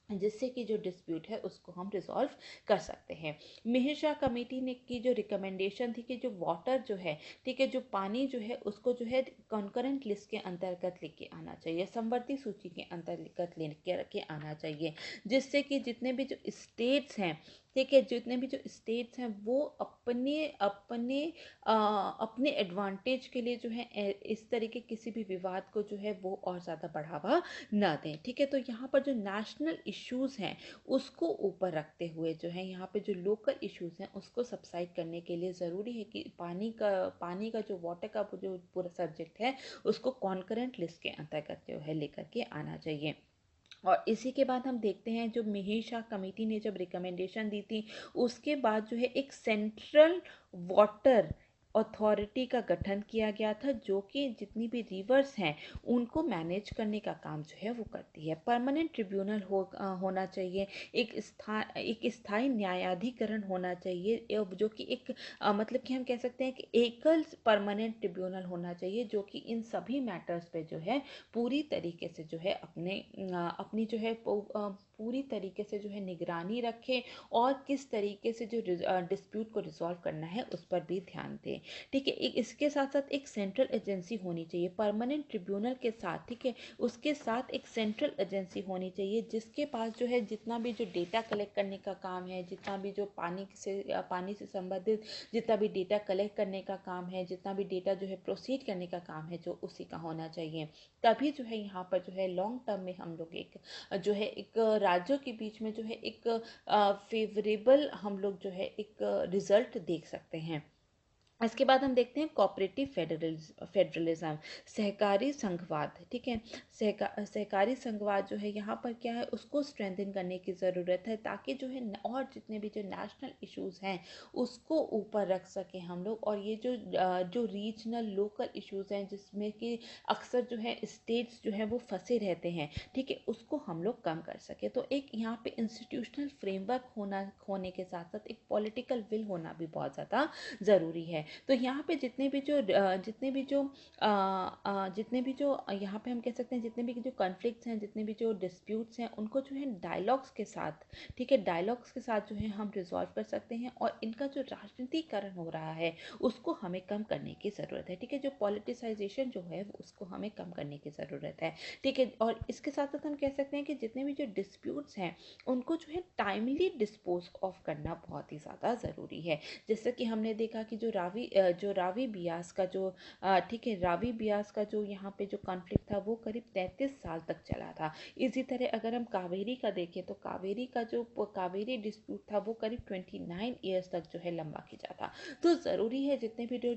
जिससे कि जो डिस्प्यूट है उसको हम रिजॉल्व कर सकते हैं। मिहिर कमेटी ने की जो रिकमेंडेशन थी कि जो वाटर जो है, ठीक है, जो पानी जो है उसको जो है कॉन्करेंट लिस्ट के अंतर्गत लेके आना चाहिए, समवर्ती सूची के अंतर्गत लेके के आना चाहिए, जिससे कि जितने भी जो स्टेट्स हैं, ठीक है, जितने भी जो स्टेट्स हैं वो अपने अपने अपने एडवांटेज के लिए जो है इस तरीके किसी भी विवाद को जो है वो और ज़्यादा बढ़ावा ना दें, ठीक है। तो यहाँ पर जो नेशनल इश्यूज़ हैं उसको ऊपर रखते हुए जो है यहाँ पे जो लोकल इश्यूज़ हैं उसको सबसाइड करने के लिए ज़रूरी है कि पानी का जो वाटर का जो पूरा सब्जेक्ट है उसको कॉन्करेंट लिस्ट के अंतर्गत जो है लेकर के आना चाहिए। और इसी के बाद हम देखते हैं जो मिहिर शाह कमेटी ने जब रिकमेंडेशन दी थी उसके बाद जो है एक सेंट्रल वाटर अथॉरिटी का गठन किया गया था, जो कि जितनी भी रिवर्स हैं उनको मैनेज करने का काम जो है वो करती है। परमानेंट ट्रिब्यूनल होना चाहिए, एक स्थायी न्यायाधिकरण होना चाहिए, जो कि एक मतलब कि हम कह सकते हैं कि एकल परमानेंट ट्रिब्यूनल होना चाहिए, जो कि इन सभी मैटर्स पे जो है पूरी तरीके से जो है अपनी जो है पूरी तरीके से जो है निगरानी रखें और किस तरीके से जो डिस्प्यूट को रिजॉल्व करना है उस पर भी ध्यान दें, ठीक है। इसके साथ साथ एक सेंट्रल एजेंसी होनी चाहिए परमानेंट ट्रिब्यूनल के साथ, ठीक है, उसके साथ एक सेंट्रल एजेंसी होनी चाहिए जिसके पास जो है जितना भी जो डेटा कलेक्ट करने का काम है, जितना भी जो पानी से संबंधित जितना भी डेटा कलेक्ट करने का काम है, जितना भी डेटा जो है प्रोसीड करने का काम है, जो उसी का होना चाहिए। तभी जो है यहाँ पर जो है लॉन्ग टर्म में हम लोग एक राज्यों के बीच में जो है एक फेवरेबल हम लोग जो है एक रिजल्ट देख सकते हैं। इसके बाद हम देखते हैं कोऑपरेटिव फेडरलिज्म, सहकारी संघवाद, ठीक है। सहकारी संघवाद जो है यहाँ पर क्या है उसको स्ट्रेंथन करने की ज़रूरत है, ताकि जो है और जितने भी जो नेशनल इश्यूज़ हैं उसको ऊपर रख सकें हम लोग, और ये जो रीजनल लोकल इश्यूज़ हैं जिसमें कि अक्सर जो है स्टेट्स जो है वो फंसे रहते हैं, ठीक है, उसको हम लोग कम कर सके। तो एक यहाँ पे इंस्टीट्यूशनल फ्रेमवर्क होने के साथ साथ एक पॉलिटिकल विल होना भी बहुत ज़्यादा ज़रूरी है। तो यहाँ पे जितने भी जो यहाँ पे हम कह सकते हैं जितने भी जो कॉन्फ्लिक्ट्स हैं, जितने भी जो डिस्प्यूट्स हैं, उनको जो है डायलॉग्स के साथ, ठीक है, डायलॉग्स के साथ जो है हम रिजॉल्व कर सकते हैं। और इनका जो राजनीतिकरण हो रहा है उसको हमें कम करने की ज़रूरत है, ठीक है, जो पॉलिटिसाइजेशन जो है उसको हमें कम करने की ज़रूरत है, ठीक है। और इसके साथ साथ हम कह सकते हैं कि जितने भी जो डिस्प्यूट्स हैं उनको जो है टाइमली डिस्पोज ऑफ करना बहुत ही ज़्यादा ज़रूरी है। जैसे कि हमने देखा कि जो रावी बियास का जो ठीक है, रावी बियास का जो यहाँ पे जो कॉन्फ्लिक्ट था वो करीब 33 साल तक चला था। इसी तरह अगर हम कावेरी का देखें तो कावेरी डिस्प्यूट था वो करीब 29 ईयर्स तक जो है लंबा खिंचा था। तो ज़रूरी है जितने भी जो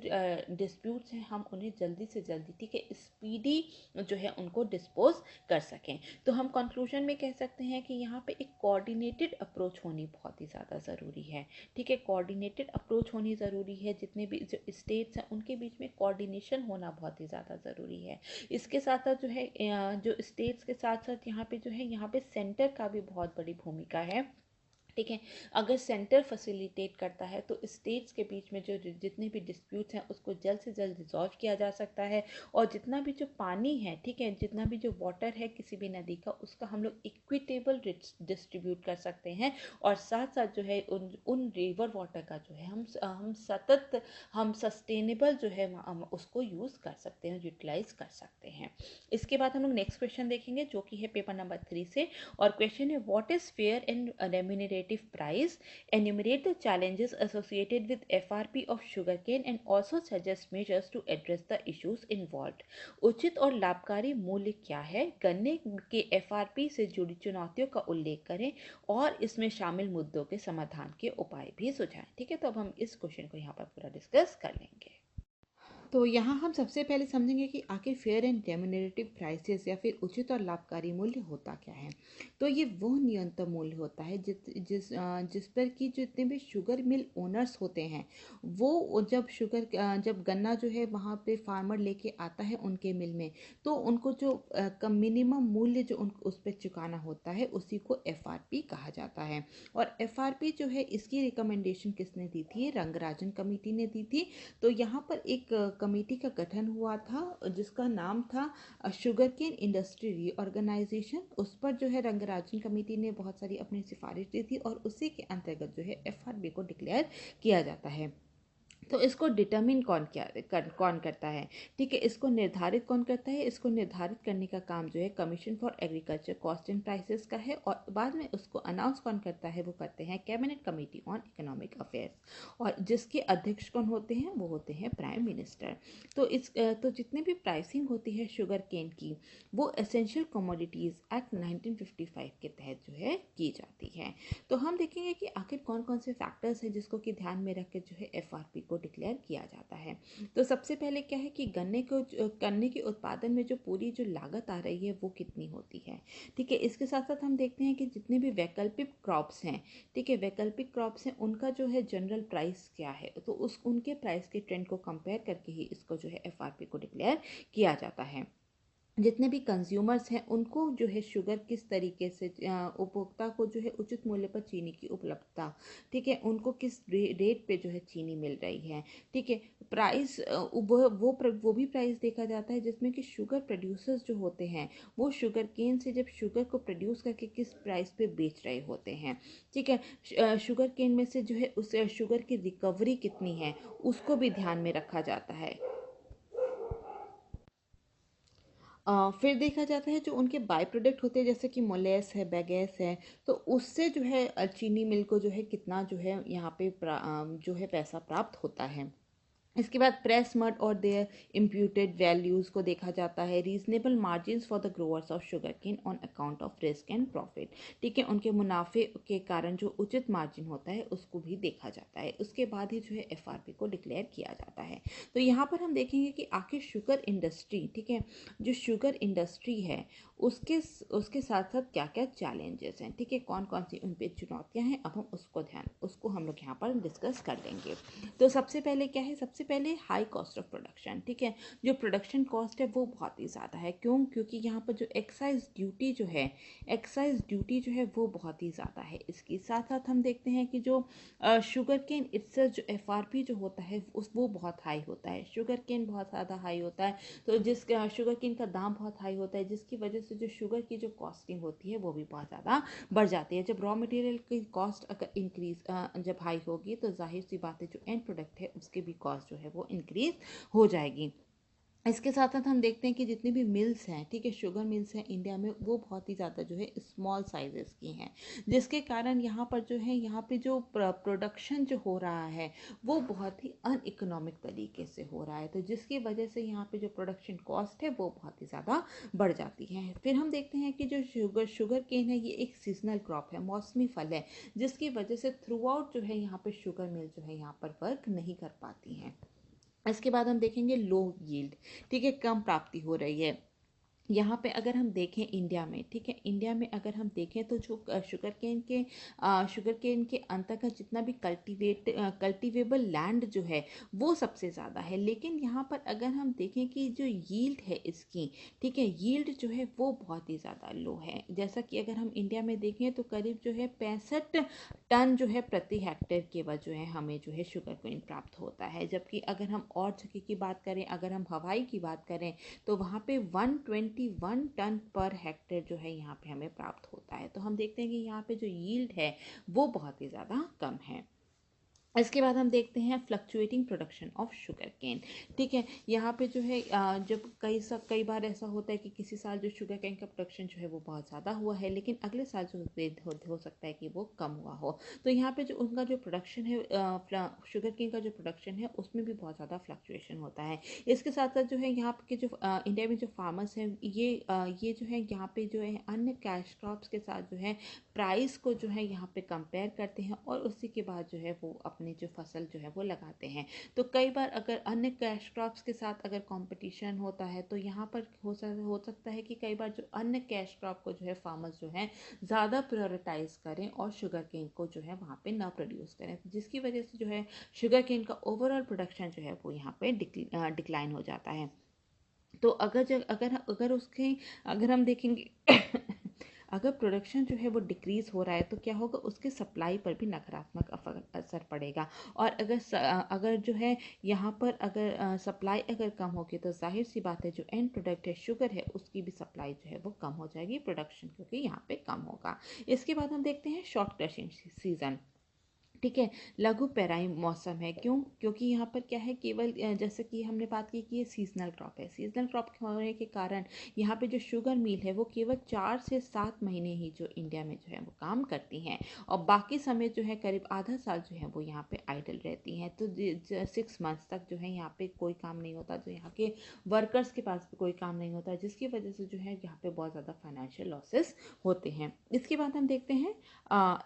डिस्प्यूट्स हैं हम उन्हें जल्दी से जल्दी, ठीक है, स्पीडी जो है उनको डिस्पोज कर सकें। तो हम कंक्लूजन में कह सकते हैं कि यहाँ पे एक कोऑर्डिनेटेड अप्रोच होनी बहुत ही ज़्यादा ज़रूरी है, ठीक है, कोऑर्डिनेटेड अप्रोच होनी ज़रूरी है। जितने भी जो स्टेट्स हैं उनके बीच में कोऑर्डिनेशन होना बहुत ही ज़्यादा ज़रूरी है। इसके साथ साथ जो है जो स्टेट्स के साथ साथ यहाँ पे सेंटर का भी बहुत बड़ी भूमिका है, ठीक है। अगर सेंटर फैसिलिटेट करता है तो स्टेट्स के बीच में जो जितने भी डिस्प्यूट्स हैं उसको जल्द से जल्द रिजॉल्व किया जा सकता है। और जितना भी जो पानी है, ठीक है, जितना भी जो वाटर है किसी भी नदी का, उसका हम लोग इक्विटेबल डिस्ट्रीब्यूट कर सकते हैं। और साथ साथ जो है उन रिवर वाटर का जो है हम सस्टेनेबल जो है हम उसको यूज़ कर सकते हैं, यूटिलाइज कर सकते हैं। इसके बाद हम लोग नेक्स्ट क्वेश्चन देखेंगे जो कि है पेपर नंबर 3 से। और क्वेश्चन है what is fair and remunerative price, enumerate the challenges associated with FRP of sugarcane and also suggest measures to address the issues involved। उचित और लाभकारी मूल्य क्या है, गन्ने के FRP से जुड़ी चुनौतियों का उल्लेख करें और इसमें शामिल मुद्दों के समाधान के उपाय भी सुझाएं। ठीक है, तो अब हम इस क्वेश्चन को यहाँ पर पूरा डिस्कस कर लेंगे। तो यहाँ हम सबसे पहले समझेंगे कि आखिर फेयर एंड रेम्युनरेटिव प्राइसेस या फिर उचित और लाभकारी मूल्य होता क्या है। तो ये वो न्यूनतम मूल्य होता है जिस पर कि जितने भी शुगर मिल ओनर्स होते हैं वो जब गन्ना जो है वहाँ पे फार्मर लेके आता है उनके मिल में, तो उनको जो मिनिमम मूल्य जो उस पर चुकाना होता है उसी को FRP कहा जाता है। और FRP जो है इसकी रिकमेंडेशन किसने दी थी, रंगराजन कमेटी ने दी थी। तो यहाँ पर एक कमेटी का गठन हुआ था जिसका नाम था शुगर केन इंडस्ट्री रीऑर्गेनाइजेशन। उस पर जो है रंगराजन कमेटी ने बहुत सारी अपनी सिफारिश दी थी और उसी के अंतर्गत जो है FRP को डिक्लेयर किया जाता है। तो इसको डिटरमिन कौन करता है, ठीक है, इसको निर्धारित कौन करता है, इसको निर्धारित करने का काम जो है commission for agriculture cost and prices का है। और बाद में उसको अनाउंस कौन करता है, वो करते हैं cabinet committee on economic affairs. और जिसके अध्यक्ष कौन होते हैं, वो होते हैं प्राइम मिनिस्टर। तो जितने भी प्राइसिंग होती है शुगर केन की वो एसेंशियल कमोडिटीज़ एक्ट 1955 के तहत जो है की जाती है। तो हम देखेंगे कि आखिर कौन कौन से फैक्टर्स हैं जिसको कि ध्यान में रख के जो है FRP को डिक्लेयर किया जाता है। तो सबसे पहले क्या है कि गन्ने के उत्पादन में जो पूरी जो लागत आ रही है वो कितनी होती है, ठीक है। इसके साथ साथ हम देखते हैं कि जितने भी वैकल्पिक क्रॉप्स हैं, ठीक है, वैकल्पिक क्रॉप्स हैं उनका जो है जनरल प्राइस क्या है, तो उनके प्राइस के ट्रेंड को कंपेयर करके ही इसको जो है FRP को डिक्लेयर किया जाता है। जितने भी कंज्यूमर्स हैं उनको जो है शुगर किस तरीके से उपभोक्ता को जो है उचित मूल्य पर चीनी की उपलब्धता, ठीक है, उनको किस रेट पे जो है चीनी मिल रही है, ठीक है। प्राइस वो भी प्राइस देखा जाता है जिसमें कि शुगर प्रोड्यूसर्स जो होते हैं वो शुगर केन से जब शुगर को प्रोड्यूस करके किस प्राइस पे बेच रहे होते हैं, ठीक है। शुगर केन में से जो है उस शुगर की रिकवरी कितनी है उसको भी ध्यान में रखा जाता है। फिर देखा जाता है जो उनके बाय प्रोडक्ट होते हैं जैसे कि मोलेस है, बैगेस है, तो उससे जो है चीनी मिल को जो है कितना जो है यहाँ पे जो है पैसा प्राप्त होता है। इसके बाद प्रेस मड और देयर इम्प्यूटेड वैल्यूज़ को देखा जाता है। Reasonable margins for the growers of sugar cane on account of risk and profit, ठीक है, उनके मुनाफे के कारण जो उचित मार्जिन होता है उसको भी देखा जाता है। उसके बाद ही जो है FRP को डिक्लेयर किया जाता है। तो यहाँ पर हम देखेंगे कि आखिर शुगर इंडस्ट्री, ठीक है, जो शुगर इंडस्ट्री है उसके साथ साथ क्या क्या चैलेंजेस हैं, ठीक है, कौन कौन सी उन पर चुनौतियाँ हैं, अब हम उसको हम लोग यहाँ पर डिस्कस कर लेंगे। तो सबसे पहले क्या है, सबसे सबसे पहले हाई कॉस्ट ऑफ प्रोडक्शन, ठीक है। जो प्रोडक्शन कॉस्ट है वो बहुत ही ज़्यादा है। क्यों? क्योंकि यहाँ पर जो एक्साइज ड्यूटी जो है वो बहुत ही ज़्यादा है। इसके साथ साथ हम देखते हैं कि जो शुगर केन इससे जो एफआरपी जो होता है वो बहुत हाई होता है। शुगर केन बहुत ज़्यादा हाई होता है, तो शुगर केन का दाम बहुत हाई होता है, जिसकी वजह से जो शुगर की जो कॉस्टिंग होती है वो भी बहुत ज़्यादा बढ़ जाती है। जब रॉ मटेरियल की कॉस्ट अगर जब हाई होगी तो जाहिर सी बात है जो एंड प्रोडक्ट है उसके भी कॉस्ट जो है वो इंक्रीज हो जाएगी। इसके साथ साथ हम देखते हैं कि जितनी भी मिल्स हैं, ठीक है, शुगर मिल्स हैं इंडिया में, वो बहुत ही ज़्यादा जो है स्मॉल साइजेस की हैं, जिसके कारण यहाँ पर जो है यहाँ पे जो प्रोडक्शन जो हो रहा है वो बहुत ही अनइकोनॉमिक तरीके से हो रहा है, तो जिसकी वजह से यहाँ पे जो प्रोडक्शन कॉस्ट है वो बहुत ही ज़्यादा बढ़ जाती है। फिर हम देखते हैं कि जो शुगर केन है ये एक सीजनल क्रॉप है, मौसमी फल है, जिसकी वजह से थ्रू आउट जो है यहाँ पे शुगर मिल जो है यहाँ पर वर्क नहीं कर पाती हैं। इसके बाद हम देखेंगे लो यील्ड, ठीक है, कम प्राप्ति हो रही है। यहाँ पे अगर हम देखें इंडिया में, ठीक है, इंडिया में अगर हम देखें तो जो शुगर केन के अंतर्गत जितना भी कल्टीवेबल लैंड जो है वो सबसे ज़्यादा है, लेकिन यहाँ पर अगर हम देखें कि जो यील्ड है इसकी, ठीक है, यील्ड जो है वो बहुत ही ज़्यादा लो है। जैसा कि अगर हम इंडिया में देखें तो करीब जो है 65 टन जो है प्रति हेक्टेयर केवल जो है हमें जो है शुगर केन प्राप्त होता है, जबकि अगर हम और जगह की बात करें, अगर हम हवाई की बात करें तो वहाँ पे 121 टन पर हेक्टेयर जो है यहाँ पे हमें प्राप्त होता है। तो हम देखते हैं कि यहाँ पे जो यील्ड है वो बहुत ही ज़्यादा कम है। इसके बाद हम देखते हैं fluctuating production of sugar cane, ठीक है। यहाँ पे जो है जब कई बार ऐसा होता है कि किसी साल जो शुगर केन का प्रोडक्शन जो है वो बहुत ज़्यादा हुआ है, लेकिन अगले साल जो हो सकता है कि वो कम हुआ हो, तो यहाँ पे जो उनका जो प्रोडक्शन है शुगर केन का जो प्रोडक्शन है उसमें भी बहुत ज़्यादा फ्लक्चुएशन होता है। इसके साथ साथ जो है यहाँ के जो इंडिया में जो फार्मर्स हैं ये जो है यहाँ पे जो है अन्य कैश क्रॉप्स के साथ जो है प्राइस को जो है यहाँ पे कंपेयर करते हैं और उसी के बाद जो है वो अपनी जो फसल जो है वो लगाते हैं। तो कई बार अगर अन्य कैश क्रॉप्स के साथ अगर कंपटीशन होता है तो यहाँ पर हो सकता है कि कई बार जो अन्य कैश क्रॉप को जो है फार्मर्स जो है ज़्यादा प्रायोरिटाइज करें और शुगर केन को जो है वहाँ पे ना प्रोड्यूस करें, जिसकी वजह से जो है शुगर केन का ओवरऑल प्रोडक्शन जो है वो यहाँ पे डिक्लाइन हो जाता है। तो अगर हम देखेंगे अगर प्रोडक्शन जो है वो डिक्रीज हो रहा है तो क्या होगा, उसके सप्लाई पर भी नकारात्मक असर पड़ेगा। और अगर जो है यहाँ पर अगर सप्लाई अगर कम होगी तो जाहिर सी बात है जो एंड प्रोडक्ट है शुगर है उसकी भी सप्लाई जो है वो कम हो जाएगी, प्रोडक्शन क्योंकि यहाँ पे कम होगा। इसके बाद हम देखते हैं शॉर्ट क्रशिंग सीजन, ठीक है, लघु पेराई मौसम है। क्यों? क्योंकि यहाँ पर क्या है, केवल जैसे कि हमने बात की कि ये सीजनल क्रॉप है, सीजनल क्रॉप होने के कारण यहाँ पे जो शुगर मिल है वो केवल 4 से 7 महीने ही जो इंडिया में जो है वो काम करती हैं और बाकी समय जो है करीब आधा साल जो है वो यहाँ पे आइडल रहती हैं। तो 6 मंथ्स तक जो है यहाँ पे कोई काम नहीं होता, तो यहाँ के वर्कर्स के पास भी कोई काम नहीं होता, जिसकी वजह से जो है यहाँ पे बहुत ज़्यादा फाइनेंशियल लॉसेस होते हैं। इसके बाद हम देखते हैं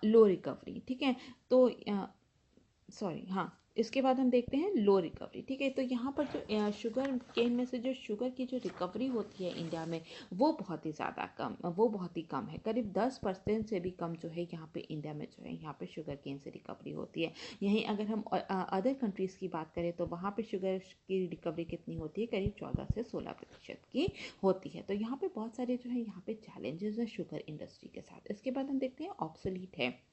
लो रिकवरी, ठीक है। तो सॉरी हाँ, इसके बाद हम देखते हैं लो रिकवरी, ठीक है। तो यहाँ पर जो शुगर केन में से जो शुगर की जो रिकवरी होती है इंडिया में वो बहुत ही कम है, करीब 10% से भी कम जो है यहाँ पे इंडिया में जो है यहाँ पे शुगर केन से रिकवरी होती है। यहीं अगर हम अदर कंट्रीज़ की बात करें तो वहाँ पे शुगर की रिकवरी कितनी होती है, करीब 14 से 16% की होती है। तो यहाँ पे बहुत सारे जो है यहाँ पे चैलेंजेस हैं शुगर इंडस्ट्री के साथ। इसके बाद हम देखते हैं ऑब्सोलीट है,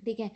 ठीक है।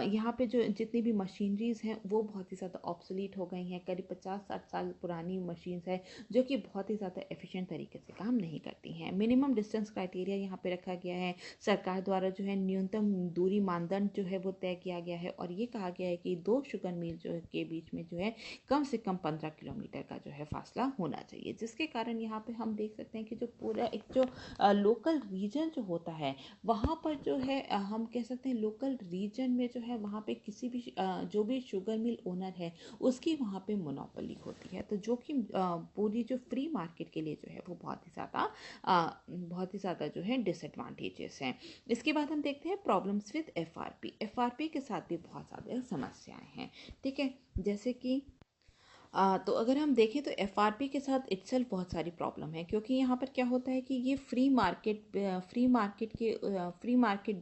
यहाँ पे जो जितनी भी मशीनरीज हैं वो बहुत ही ज़्यादा ऑब्सोलीट हो गई हैं, करीब 50-60 साल पुरानी मशीन्स है जो कि बहुत ही ज़्यादा एफिशिएंट तरीके से काम नहीं करती हैं। मिनिमम डिस्टेंस क्राइटेरिया यहाँ पे रखा गया है, सरकार द्वारा जो है न्यूनतम दूरी मानदंड जो है वो तय किया गया है और ये कहा गया है कि 2 शुगर मिल जो है के बीच में जो है कम से कम 15 किलोमीटर का जो है फासला होना चाहिए, जिसके कारण यहाँ पे हम देख सकते हैं कि जो पूरा एक जो लोकल रीजन जो होता है वहाँ पर जो है हम कह सकते हैं लोकल रीजन में जो है वहाँ पे किसी भी जो भी शुगर मिल ओनर है उसकी वहाँ पे मोनोपोली होती है, तो जो कि पूरी जो फ्री मार्केट के लिए जो है वो बहुत ही ज़्यादा जो है डिसएडवांटेजेस हैं। इसके बाद हम देखते हैं प्रॉब्लम्स विद एफआरपी के साथ भी बहुत ज़्यादा समस्याएं हैं, ठीक है। जैसे कि तो अगर हम देखें तो एफआरपी के साथ इटसेल्फ बहुत सारी प्रॉब्लम है, क्योंकि यहाँ पर क्या होता है कि ये फ्री मार्केट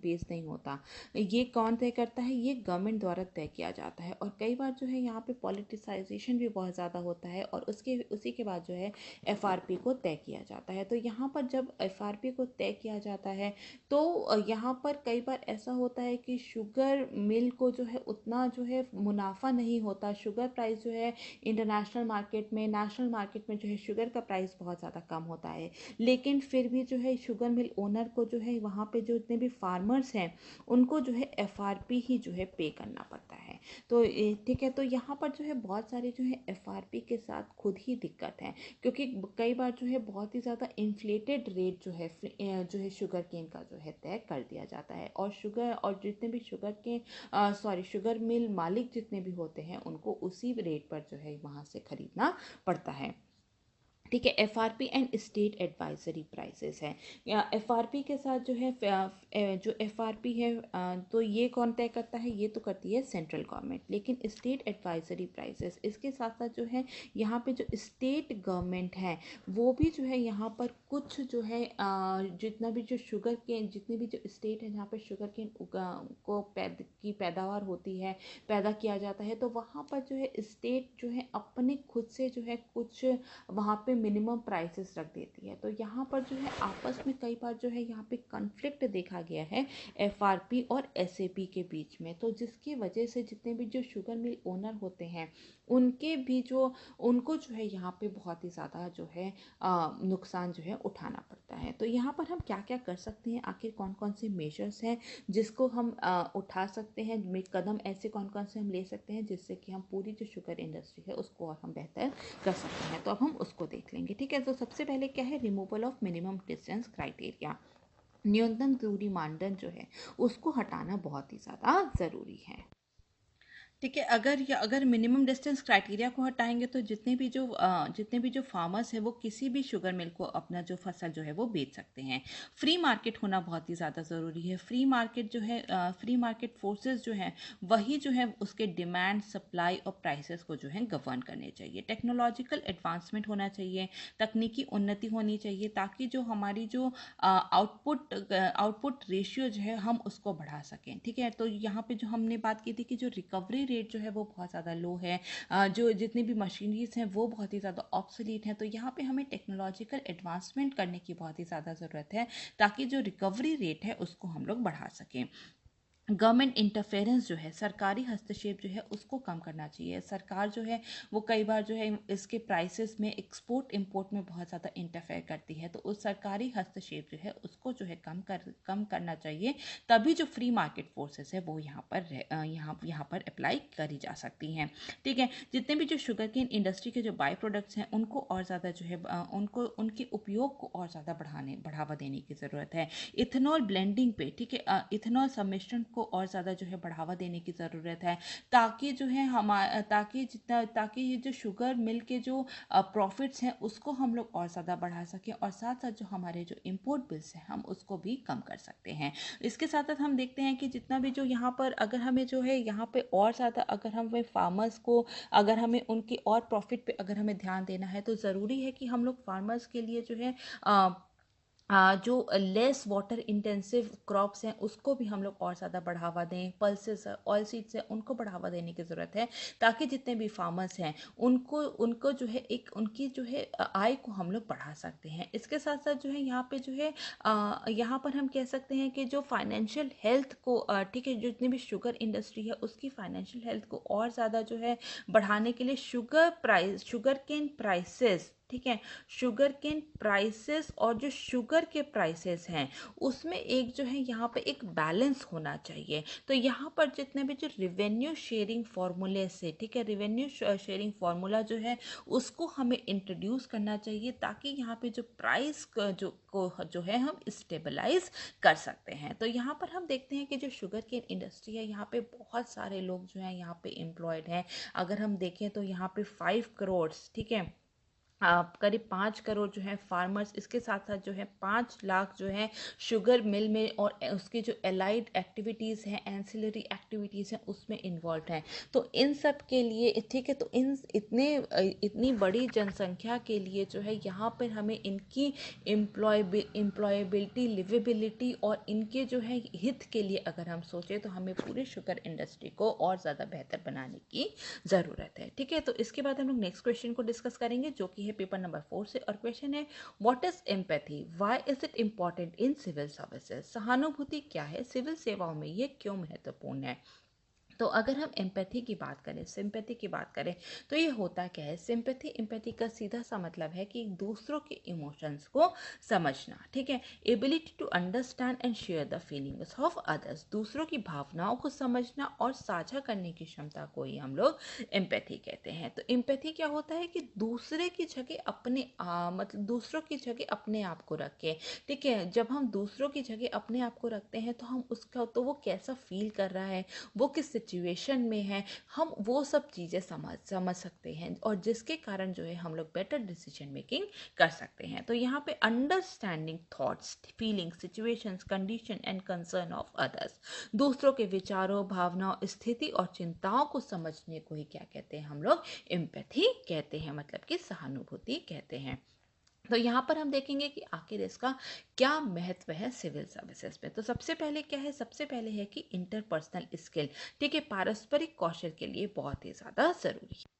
बेस्ड नहीं होता। ये कौन तय करता है? ये गवर्नमेंट द्वारा तय किया जाता है, और कई बार जो है यहाँ पे पॉलिटिसाइजेशन भी बहुत ज़्यादा होता है, और उसी के बाद जो है एफआरपी को तय किया जाता है। तो यहाँ पर जब एफआरपी को तय किया जाता है तो यहाँ पर कई बार ऐसा होता है कि शुगर मिल को जो है उतना जो है मुनाफा नहीं होता। शुगर प्राइस जो है इंटरनेशनल मार्केट में, नेशनल मार्केट में जो है शुगर का प्राइस बहुत ज़्यादा कम होता है, लेकिन फिर भी जो है शुगर मिल ओनर को जो है वहाँ पे जो जितने भी फार्मर्स हैं उनको जो है एफआरपी ही जो है पे करना पड़ता है। तो ठीक है, तो यहाँ पर जो है बहुत सारे जो है एफआरपी के साथ खुद ही दिक्कत है, क्योंकि कई बार जो है बहुत ही ज़्यादा इन्फ्लेटेड रेट जो है शुगर केन का जो है तय कर दिया जाता है, और जितने भी शुगर मिल मालिक जितने भी होते हैं उनको उसी रेट पर जो है वहाँ से खरीदना पड़ता है। ठीक है, FRP and state advisory prices है। एफआरपी के साथ जो है जो एफआरपी है तो ये कौन तय करता है? ये तो करती है सेंट्रल गवर्नमेंट। लेकिन स्टेट एडवाइजरी प्राइसेस, इसके साथ साथ जो है यहाँ पे जो स्टेट गवर्नमेंट है वो भी जो है यहाँ पर कुछ जो है जितने भी जो स्टेट है जहाँ पे शुगर केन की पैदावार होती है, पैदा किया जाता है, तो वहाँ पर जो है स्टेट जो है अपने खुद से जो है कुछ वहाँ पे मिनिमम प्राइसेस रख देती है। तो यहाँ पर जो है आपस में कई बार जो है यहाँ पे कॉन्फ्लिक्ट देखा गया है एफआरपी और एसएपी के बीच में, तो जिसकी वजह से जितने भी जो शुगर मिल ओनर होते हैं उनको जो है यहाँ पे बहुत ही ज़्यादा जो है नुकसान जो है उठाना पड़ता है। तो यहाँ पर हम क्या क्या कर सकते हैं, आखिर कौन कौन से मेजर्स हैं जिसको हम उठा सकते हैं, कदम ऐसे कौन कौन से हम ले सकते हैं जिससे कि हम पूरी जो शुगर इंडस्ट्री है उसको और हम बेहतर कर सकते हैं। तो अब हम उसको देख लेंगे। ठीक है, तो सबसे पहले क्या है? Removal of minimum distance criteria. न्यूनतम दूरी मानदंड जो है उसको हटाना बहुत ही ज़्यादा ज़रूरी है। ठीक है, अगर मिनिमम डिस्टेंस क्राइटेरिया को हटाएंगे तो जितने भी जो फार्मर्स है वो किसी भी शुगर मिल को अपना जो फसल जो है वो बेच सकते हैं। फ्री मार्केट होना बहुत ही ज़्यादा ज़रूरी है। फ्री मार्केट फोर्सेस जो है वही जो है उसके डिमांड, सप्लाई और प्राइसेस को जो है गवर्न करने चाहिए। टेक्नोलॉजिकल एडवांसमेंट होना चाहिए, तकनीकी उन्नति होनी चाहिए, ताकि जो हमारी जो आउटपुट रेशियो जो है हम उसको बढ़ा सकें। ठीक है, तो यहाँ पे जो हमने बात की थी कि जो रिकवरी रेट जो है वो बहुत ज़्यादा लो है, जो जितनी भी मशीनरीज हैं वो बहुत ही ज़्यादा ऑब्सोलीट हैं। तो यहाँ पे हमें टेक्नोलॉजिकल एडवांसमेंट करने की बहुत ही ज़्यादा ज़रूरत है, ताकि जो रिकवरी रेट है उसको हम लोग बढ़ा सकें। गवर्नमेंट इंटरफेरेंस जो है, सरकारी हस्तक्षेप जो है उसको कम करना चाहिए। सरकार जो है वो कई बार जो है इसके प्राइसेस में, एक्सपोर्ट इंपोर्ट में बहुत ज़्यादा इंटरफेयर करती है, तो उस सरकारी हस्तक्षेप जो है उसको जो है कम करना चाहिए। तभी जो फ्री मार्केट फोर्सेस है वो यहाँ पर अप्लाई करी जा सकती हैं। ठीक है, जितने भी जो शुगर केन इंडस्ट्री के जो बाई प्रोडक्ट्स हैं उनको और ज़्यादा जो है उनके उपयोग को और ज़्यादा बढ़ावा देने की ज़रूरत है। इथेनॉल ब्लेंडिंग पे, ठीक है, इथेनॉल सम्मिश्रण को और ज़्यादा जो है बढ़ावा देने की ज़रूरत है, ताकि जो है ताकि ये जो शुगर मिल के जो प्रॉफिट्स हैं उसको हम लोग और ज़्यादा बढ़ा सकें, और साथ साथ जो हमारे जो इम्पोर्ट बिल्स हैं हम उसको भी कम कर सकते हैं। इसके साथ साथ हम देखते हैं कि जितना भी जो यहाँ पर अगर हमें जो है यहाँ पे और ज़्यादा अगर हमें फार्मर्स को, अगर हमें उनकी और प्रॉफिट पे अगर हमें ध्यान देना है, तो ज़रूरी है कि हम लोग फार्मर्स के लिए जो है जो लेस वाटर इंटेंसिव क्रॉप्स हैं उसको भी हम लोग और ज़्यादा बढ़ावा दें। पल्सेस, ऑयल सीड्स हैं, उनको बढ़ावा देने की ज़रूरत है, ताकि जितने भी फार्मर्स हैं उनको जो है उनकी जो है आय को हम लोग बढ़ा सकते हैं। इसके साथ साथ जो है यहाँ पे जो है यहाँ पर हम कह सकते हैं कि जो फाइनेंशियल हेल्थ को ठीक है, जितनी भी शुगर इंडस्ट्री है उसकी फाइनेंशियल हेल्थ को और ज़्यादा जो है बढ़ाने के लिए शुगर केन प्राइसेस, ठीक है, शुगर केन प्राइसेस और जो शुगर के प्राइसेस हैं उसमें एक जो है यहाँ पे एक बैलेंस होना चाहिए। तो यहाँ पर जितने भी जो रिवेन्यू शेयरिंग फार्मूले से, ठीक है, रिवेन्यू शेयरिंग फार्मूला जो है उसको हमें इंट्रोड्यूस करना चाहिए, ताकि यहाँ पे जो प्राइस जो है हम स्टेबलाइज कर सकते हैं। तो यहाँ पर हम देखते हैं कि जो शुगर केन इंडस्ट्री है यहाँ पे बहुत सारे लोग जो हैं यहाँ पे एम्प्लॉयड हैं। अगर हम देखें तो यहाँ पे 5 करोड़, ठीक है, करीब 5 करोड़ जो है फार्मर्स, इसके साथ साथ जो है 5 लाख जो है शुगर मिल में और उसकी जो एलाइड एक्टिविटीज़ हैं, एंसिलरी एक्टिविटीज़ हैं, उसमें इन्वॉल्व हैं। तो इन सब के लिए ठीक है, तो इतनी बड़ी जनसंख्या के लिए जो है यहाँ पर हमें इनकी एम्प्लॉयबिलिटी, लिवेबिलिटी और इनके जो है हित के लिए अगर हम सोचें तो हमें पूरे शुगर इंडस्ट्री को और ज़्यादा बेहतर बनाने की ज़रूरत है। ठीक है, तो इसके बाद हम लोग नेक्स्ट क्वेश्चन को डिस्कस करेंगे जो कि है पेपर नंबर 4 से, और क्वेश्चन है what is empathy, why is it important in civil services. सहानुभूति क्या है, सिविल सेवाओं में ये क्यों महत्वपूर्ण है। तो अगर हम एम्पैथी की बात करें, सिंपैथी की बात करें, तो ये होता क्या है। सिंपैथी एम्पैथी का सीधा सा मतलब है कि दूसरों के इमोशंस को समझना। ठीक है, ability to understand and share the feelings of others, दूसरों की भावनाओं को समझना और साझा करने की क्षमता को ही हम लोग एम्पैथी कहते हैं। तो एम्पैथी क्या होता है कि दूसरे की जगह मतलब दूसरों की जगह अपने आप को रखें। ठीक है, जब हम दूसरों की जगह अपने आप को रखते हैं तो हम उसका, तो वो कैसा फील कर रहा है, वो किस सिचुएशन में है, हम वो सब चीज़ें समझ सकते हैं, और जिसके कारण जो है हम लोग बेटर डिसीजन मेकिंग कर सकते हैं। तो यहाँ पे understanding thoughts, feeling, situations, condition and concern of others, दूसरों के विचारों, भावनाओं, स्थिति और चिंताओं को समझने को ही क्या कहते हैं हम लोग, एम्पैथी कहते हैं, मतलब कि सहानुभूति कहते हैं। तो यहाँ पर हम देखेंगे कि आखिर इसका क्या महत्व है सिविल सर्विसेज में। तो सबसे पहले क्या है, सबसे पहले है कि इंटरपर्सनल स्किल। ठीक है, पारस्परिक कौशल के लिए बहुत ही ज़्यादा ज़रूरी है।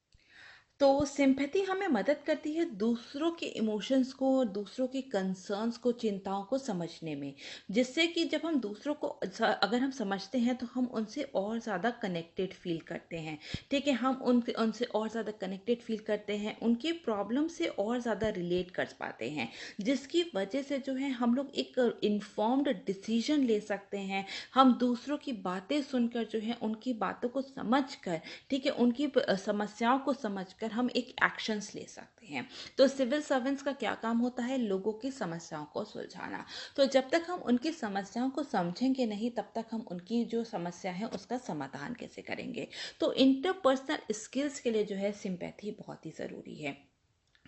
तो सिंपैथी हमें मदद करती है दूसरों के इमोशंस को और दूसरों के कंसर्न्स को, चिंताओं को समझने में, जिससे कि जब हम दूसरों को अगर हम समझते हैं तो हम उनसे और ज़्यादा कनेक्टेड फील करते हैं। ठीक है, हम उनसे और ज़्यादा कनेक्टेड फील करते हैं, उनकी प्रॉब्लम से और ज़्यादा रिलेट कर पाते हैं, जिसकी वजह से जो है हम लोग एक इन्फॉर्म्ड डिसीजन ले सकते हैं। हम दूसरों की बातें सुनकर जो है उनकी बातों को समझ कर, ठीक है, उनकी समस्याओं को समझकर हम एक एक्शंस ले सकते हैं। तो सिविल सर्वेंट्स का क्या काम होता है, लोगों की समस्याओं को सुलझाना। तो जब तक हम उनकी समस्याओं को समझेंगे नहीं, तब तक हम उनकी जो समस्या है उसका समाधान कैसे करेंगे। तो इंटरपर्सनल स्किल्स के लिए जो है सिंपैथी बहुत ही ज़रूरी है।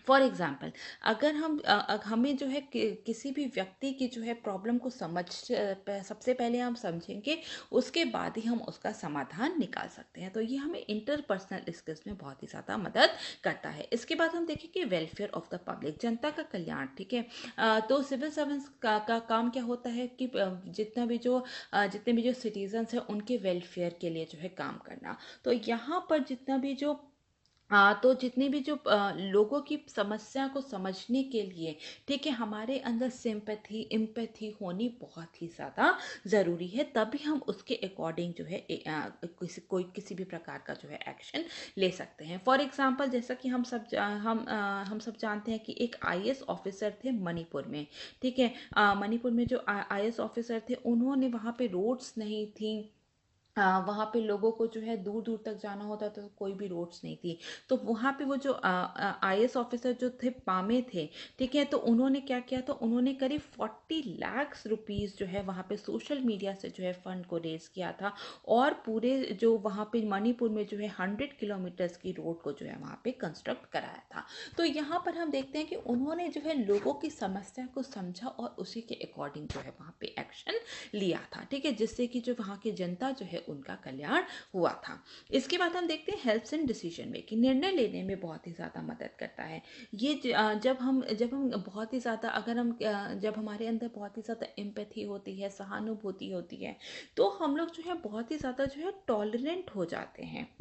फॉर एग्ज़ाम्पल, अगर हमें जो है किसी भी व्यक्ति की जो है प्रॉब्लम को सबसे पहले हम समझेंगे, उसके बाद ही हम उसका समाधान निकाल सकते हैं। तो ये हमें इंटरपर्सनल स्किल्स में बहुत ही ज़्यादा मदद करता है। इसके बाद हम देखेंगे वेलफेयर ऑफ द पब्लिक, जनता का कल्याण। ठीक है, तो सिविल सर्वेंट्स का काम क्या होता है कि जितने भी जो सिटीजन्स हैं उनके वेलफेयर के लिए जो है काम करना। तो यहाँ पर तो जितने भी लोगों की समस्या को समझने के लिए, ठीक है, हमारे अंदर सिंपैथी, एम्पैथी होनी बहुत ही ज़्यादा ज़रूरी है। तभी हम उसके अकॉर्डिंग जो है किसी भी प्रकार का जो है एक्शन ले सकते हैं। फॉर एग्जांपल, जैसा कि हम सब जानते हैं कि एक आईएएस ऑफिसर थे मणिपुर में। ठीक है, मणिपुर में जो आईएएस ऑफिसर थे, उन्होंने वहाँ पे रोड्स नहीं थी, वहाँ पे लोगों को जो है दूर दूर तक जाना होता तो कोई भी रोड्स नहीं थी। तो वहाँ पे वो जो आईएएस ऑफिसर जो थे पामे थे, ठीक है, तो उन्होंने क्या किया, तो उन्होंने करीब 40 लाख रुपीज़ जो है वहाँ पे सोशल मीडिया से जो है फंड को रेज किया था, और पूरे जो वहाँ पे मणिपुर में जो है 100 किलोमीटर्स की रोड को जो है वहाँ पे कंस्ट्रक्ट कराया था। तो यहाँ पर हम देखते हैं कि उन्होंने जो है लोगों की समस्या को समझा और उसी के अकॉर्डिंग जो है वहाँ पे एक्शन लिया था। ठीक है, जिससे कि जो वहाँ की जनता जो है उनका कल्याण हुआ था। इसके बाद हम देखते हैं हेल्प्स इन डिसीजन मेकिंग, निर्णय लेने में बहुत ही ज़्यादा मदद करता है। जब हम बहुत ही ज़्यादा जब हमारे अंदर बहुत ही ज़्यादा एम्पैथी होती है, सहानुभूति होती है, तो हम लोग जो है बहुत ही ज़्यादा जो है टॉलरेंट हो जाते हैं।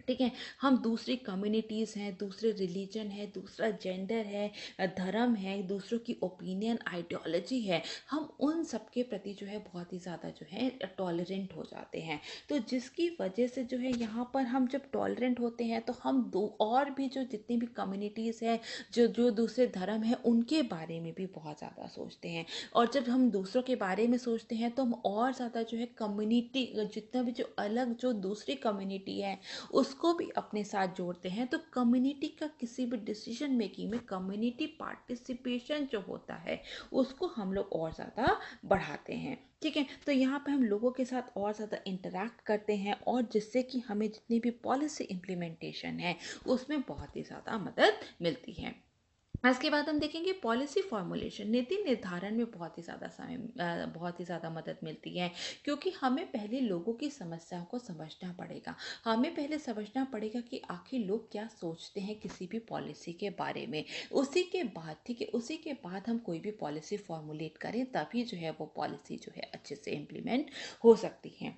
ठीक है, हम दूसरी कम्युनिटीज़ हैं, दूसरे रिलीजन है, दूसरा जेंडर है, धर्म है, दूसरों की ओपिनियन, आइडियोलॉजी है, हम उन सब के प्रति जो है बहुत ही ज़्यादा जो है टॉलरेंट हो जाते हैं। तो जिसकी वजह से जो है यहाँ पर हम जब टॉलरेंट होते हैं तो हम दो और भी जो जितनी भी कम्युनिटीज़ है, जो जो दूसरे धर्म है, उनके बारे में भी बहुत ज़्यादा सोचते हैं। और जब हम दूसरों के बारे में सोचते हैं तो हम और ज़्यादा जो है कम्युनिटी, जितना भी जो दूसरी कम्युनिटी है उसको भी अपने साथ जोड़ते हैं। तो कम्युनिटी का किसी भी डिसीजन मेकिंग में कम्युनिटी पार्टिसिपेशन जो होता है उसको हम लोग और ज़्यादा बढ़ाते हैं। ठीक है, तो यहाँ पे हम लोगों के साथ और ज़्यादा इंटरेक्ट करते हैं, और जिससे कि हमें जितनी भी पॉलिसी इम्प्लीमेंटेशन है उसमें बहुत ही ज़्यादा मदद मिलती है। इसके बाद हम देखेंगे पॉलिसी फॉर्मुलेशन। नीति निर्धारण में बहुत ही ज़्यादा समय बहुत ही ज़्यादा मदद मिलती है, क्योंकि हमें पहले लोगों की समस्याओं को समझना पड़ेगा। हमें पहले समझना पड़ेगा कि आखिर लोग क्या सोचते हैं किसी भी पॉलिसी के बारे में। उसी के बाद, ठीक है, उसी के बाद हम कोई भी पॉलिसी फॉर्मुलेट करें, तभी जो है वो पॉलिसी जो है अच्छे से इम्प्लीमेंट हो सकती है।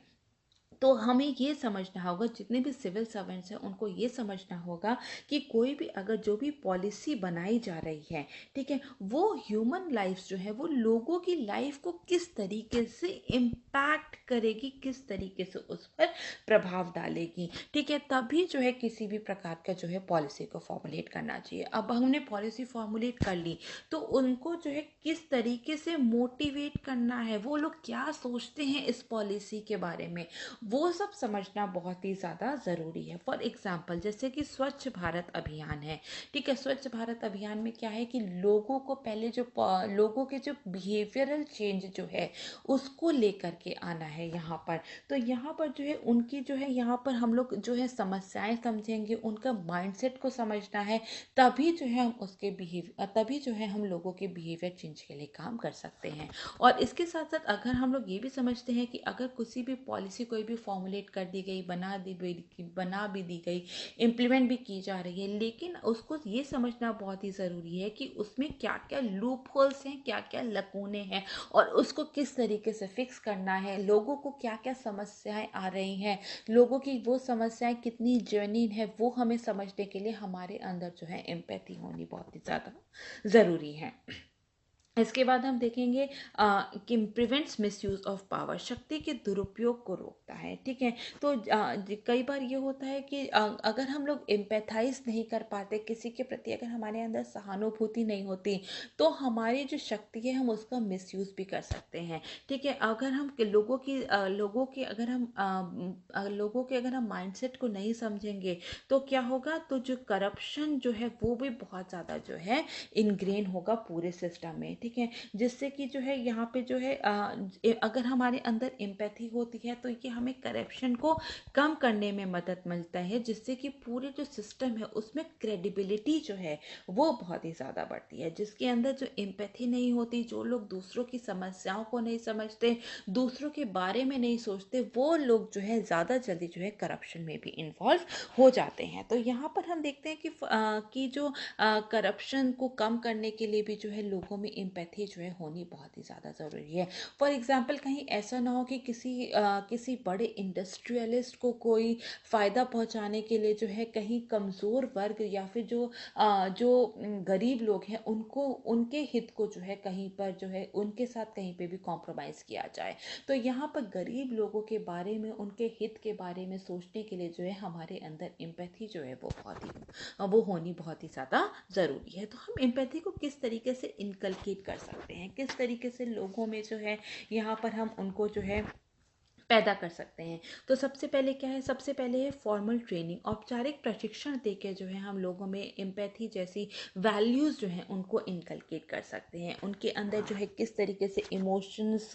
तो हमें ये समझना होगा, जितने भी सिविल सर्वेंट्स हैं उनको ये समझना होगा कि कोई भी अगर जो भी पॉलिसी बनाई जा रही है, ठीक है, वो ह्यूमन लाइफ जो है वो लोगों की लाइफ को किस तरीके से इम्पैक्ट करेगी, किस तरीके से उस पर प्रभाव डालेगी, ठीक है, तभी जो है किसी भी प्रकार का जो है पॉलिसी को फॉर्मुलेट करना चाहिए। अब हमने पॉलिसी फॉर्मुलेट कर ली, तो उनको जो है किस तरीके से मोटिवेट करना है, वो लोग क्या सोचते हैं इस पॉलिसी के बारे में, वो सब समझना बहुत ही ज़्यादा ज़रूरी है। फॉर एग्जाम्पल, जैसे कि स्वच्छ भारत अभियान है, ठीक है, स्वच्छ भारत अभियान में क्या है कि लोगों को पहले जो लोगों के जो बिहेवियरल चेंज जो है उसको लेकर के आना है यहाँ पर। तो यहाँ पर जो है उनकी जो है यहाँ पर हम लोग जो है समस्याएं समझेंगे, उनका माइंडसेट को समझना है, तभी जो है हम उसके तभी जो है हम लोगों के बिहेवियर चेंज के लिए काम कर सकते हैं। और इसके साथ साथ अगर हम लोग ये भी समझते हैं कि अगर किसी भी पॉलिसी कोई भी फॉर्मुलेट कर दी गई, बना भी दी गई, इम्प्लीमेंट भी की जा रही है, लेकिन उसको ये समझना बहुत ही ज़रूरी है कि उसमें क्या क्या लूप होल्स हैं, क्या क्या लकूने हैं, और उसको किस तरीके से फिक्स करना है, लोगों को क्या क्या समस्याएं आ रही हैं, लोगों की वो समस्याएं कितनी जेन्युइन है, वो हमें समझने के लिए हमारे अंदर जो है एम्पैथी होनी बहुत ही ज़्यादा ज़रूरी है। इसके बाद हम देखेंगे कि प्रिवेंट्स मिसयूज ऑफ पावर, शक्ति के दुरुपयोग को रोकता है, ठीक है। तो कई बार ये होता है कि अगर हम लोग एम्पैथाइज नहीं कर पाते किसी के प्रति, अगर हमारे अंदर सहानुभूति नहीं होती, तो हमारी जो शक्ति है हम उसका मिसयूज भी कर सकते हैं, ठीक है। अगर हम लोगों के अगर हम माइंडसेट को नहीं समझेंगे, तो क्या होगा, तो जो करप्शन जो है वो भी बहुत ज़्यादा जो है इनग्रेन होगा पूरे सिस्टम में, ठीक है। जिससे कि जो है यहाँ पे जो है अगर हमारे अंदर एम्पैथी होती है, तो ये हमें करप्शन को कम करने में मदद मिलता है, जिससे कि पूरे जो सिस्टम है उसमें क्रेडिबिलिटी जो है वो बहुत ही ज़्यादा बढ़ती है। जिसके अंदर जो एम्पैथी नहीं होती, जो लोग दूसरों की समस्याओं को नहीं समझते, दूसरों के बारे में नहीं सोचते, वो लोग जो है ज़्यादा जल्दी जो है करप्शन में भी इन्वॉल्व हो जाते हैं। तो यहाँ पर हम देखते हैं कि जो करप्शन को कम करने के लिए भी जो है लोगों में एम्पैथी जो है होनी बहुत ही ज़्यादा ज़रूरी है। फॉर एग्जांपल, कहीं ऐसा ना हो कि किसी बड़े इंडस्ट्रियलिस्ट को कोई फ़ायदा पहुंचाने के लिए जो है कहीं कमज़ोर वर्ग या फिर गरीब लोग हैं उनको, उनके हित को जो है कहीं पर जो है उनके साथ कहीं पे भी कॉम्प्रोमाइज़ किया जाए। तो यहाँ पर गरीब लोगों के बारे में, उनके हित के बारे में सोचने के लिए जो है हमारे अंदर एम्पैथी जो है वो होनी बहुत ही ज़्यादा ज़रूरी है। तो हम एम्पैथी को किस तरीके से इनकलकेट कर सकते हैं, किस तरीके से लोगों में जो है यहाँ पर हम उनको जो है पैदा कर सकते हैं। तो सबसे पहले क्या है, सबसे पहले है फॉर्मल ट्रेनिंग, औपचारिक प्रशिक्षण देके जो है हम लोगों में एम्पैथी जैसी वैल्यूज़ जो हैं उनको इनकलकेट कर सकते हैं। उनके अंदर जो है किस तरीके से इमोशंस,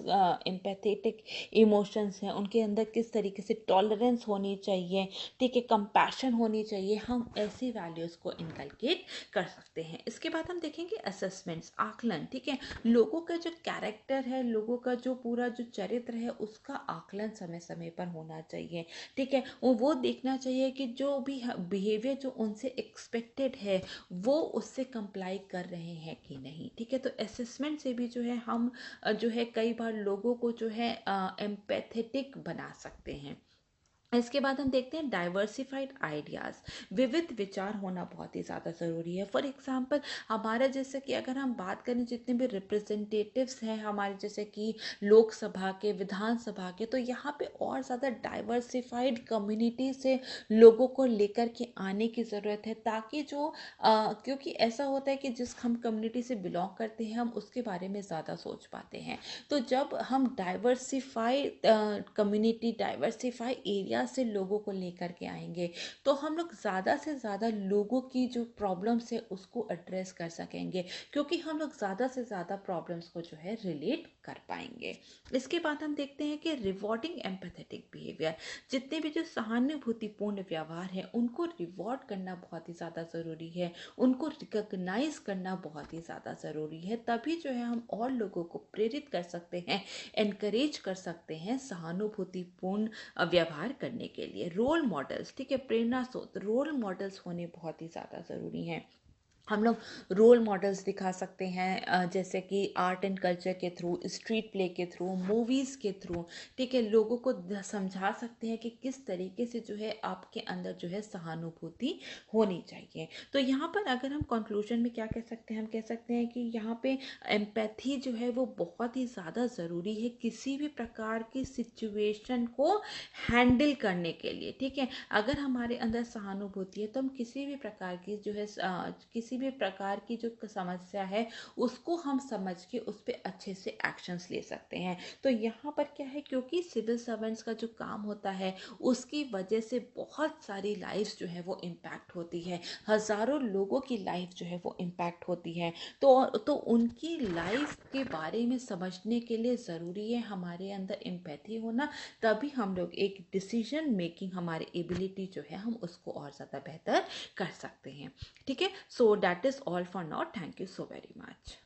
एम्पैथेटिक इमोशंस हैं, उनके अंदर किस तरीके से टॉलरेंस होनी चाहिए, ठीक है, कंपैशन होनी चाहिए, हम ऐसी वैल्यूज़ को इनकलकेट कर सकते हैं। इसके बाद हम देखेंगे असेसमेंट्स, आकलन, ठीक है। लोगों का जो कैरेक्टर है, लोगों का जो पूरा जो चरित्र है, उसका आकलन समय समय पर होना चाहिए, ठीक है। वो देखना चाहिए कि जो भी बिहेवियर जो उनसे एक्सपेक्टेड है वो उससे कंप्लाई कर रहे हैं कि नहीं, ठीक है। तो असेसमेंट से भी जो है हम जो है कई बार लोगों को जो है एम्पैथेटिक बना सकते हैं। इसके बाद हम देखते हैं डाइवर्सिफाइड आइडियाज़, विविध विचार होना बहुत ही ज़्यादा ज़रूरी है। फॉर एग्जांपल, हमारा जैसे कि अगर हम बात करें जितने भी रिप्रेजेंटेटिव्स हैं हमारे, जैसे कि लोकसभा के, विधानसभा के, तो यहाँ पे और ज़्यादा डाइवर्सिफाइड कम्युनिटी से लोगों को लेकर के आने की ज़रूरत है, ताकि क्योंकि ऐसा होता है कि जिस हम कम्युनिटी से बिलोंग करते हैं हम उसके बारे में ज़्यादा सोच पाते हैं। तो जब हम diversify community, diversify area idea से लोगों को लेकर के आएंगे तो हम लोग ज़्यादा से ज़्यादा लोगों की जो प्रॉब्लम्स है उसको एड्रेस कर सकेंगे, क्योंकि हम लोग ज़्यादा से ज़्यादा प्रॉब्लम्स को जो है रिलेट कर पाएंगे। इसके बाद हम देखते हैं कि रिवॉर्डिंग एम्पैथेटिक बिहेवियर, जितने भी जो सहानुभूतिपूर्ण व्यवहार है उनको रिवॉर्ड करना बहुत ही ज़्यादा ज़रूरी है, उनको रिकॉग्नाइज करना बहुत ही ज़्यादा ज़रूरी है। तभी जो है हम और लोगों को प्रेरित कर सकते हैं, एनकरेज कर सकते हैं सहानुभूतिपूर्ण व्यवहार करने के लिए। रोल मॉडल्स, ठीक है, प्रेरणा स्रोत, रोल मॉडल्स होने बहुत ही ज़्यादा ज़रूरी हैं। हम लोग रोल मॉडल्स दिखा सकते हैं जैसे कि आर्ट एंड कल्चर के थ्रू, स्ट्रीट प्ले के थ्रू, मूवीज़ के थ्रू, ठीक है, लोगों को समझा सकते हैं कि किस तरीके से जो है आपके अंदर जो है सहानुभूति होनी चाहिए। तो यहाँ पर अगर हम कंक्लूजन में क्या कह सकते हैं, हम कह सकते हैं कि यहाँ पे एम्पैथी जो है वो बहुत ही ज़्यादा ज़रूरी है किसी भी प्रकार की सिचुएशन को हैंडल करने के लिए, ठीक है। अगर हमारे अंदर सहानुभूति है तो हम किसी भी प्रकार की जो है किसी भी प्रकार की जो समस्या है उसको हम समझ के उस पर अच्छे से एक्शंस ले सकते हैं। तो यहाँ पर क्या है, क्योंकि सिविल सर्वेंट्स का जो काम होता है उसकी वजह से बहुत सारी लाइफ्स जो है वो इम्पैक्ट होती है, हज़ारों लोगों की लाइफ जो है वो इम्पैक्ट होती है। तो उनकी लाइफ के बारे में समझने के लिए ज़रूरी है हमारे अंदर एम्पैथी होना, तभी हम लोग एक डिसीजन मेकिंग, हमारी एबिलिटी जो है हम उसको और ज़्यादा बेहतर कर सकते हैं, ठीक है। So that is all for now, thank you so very much.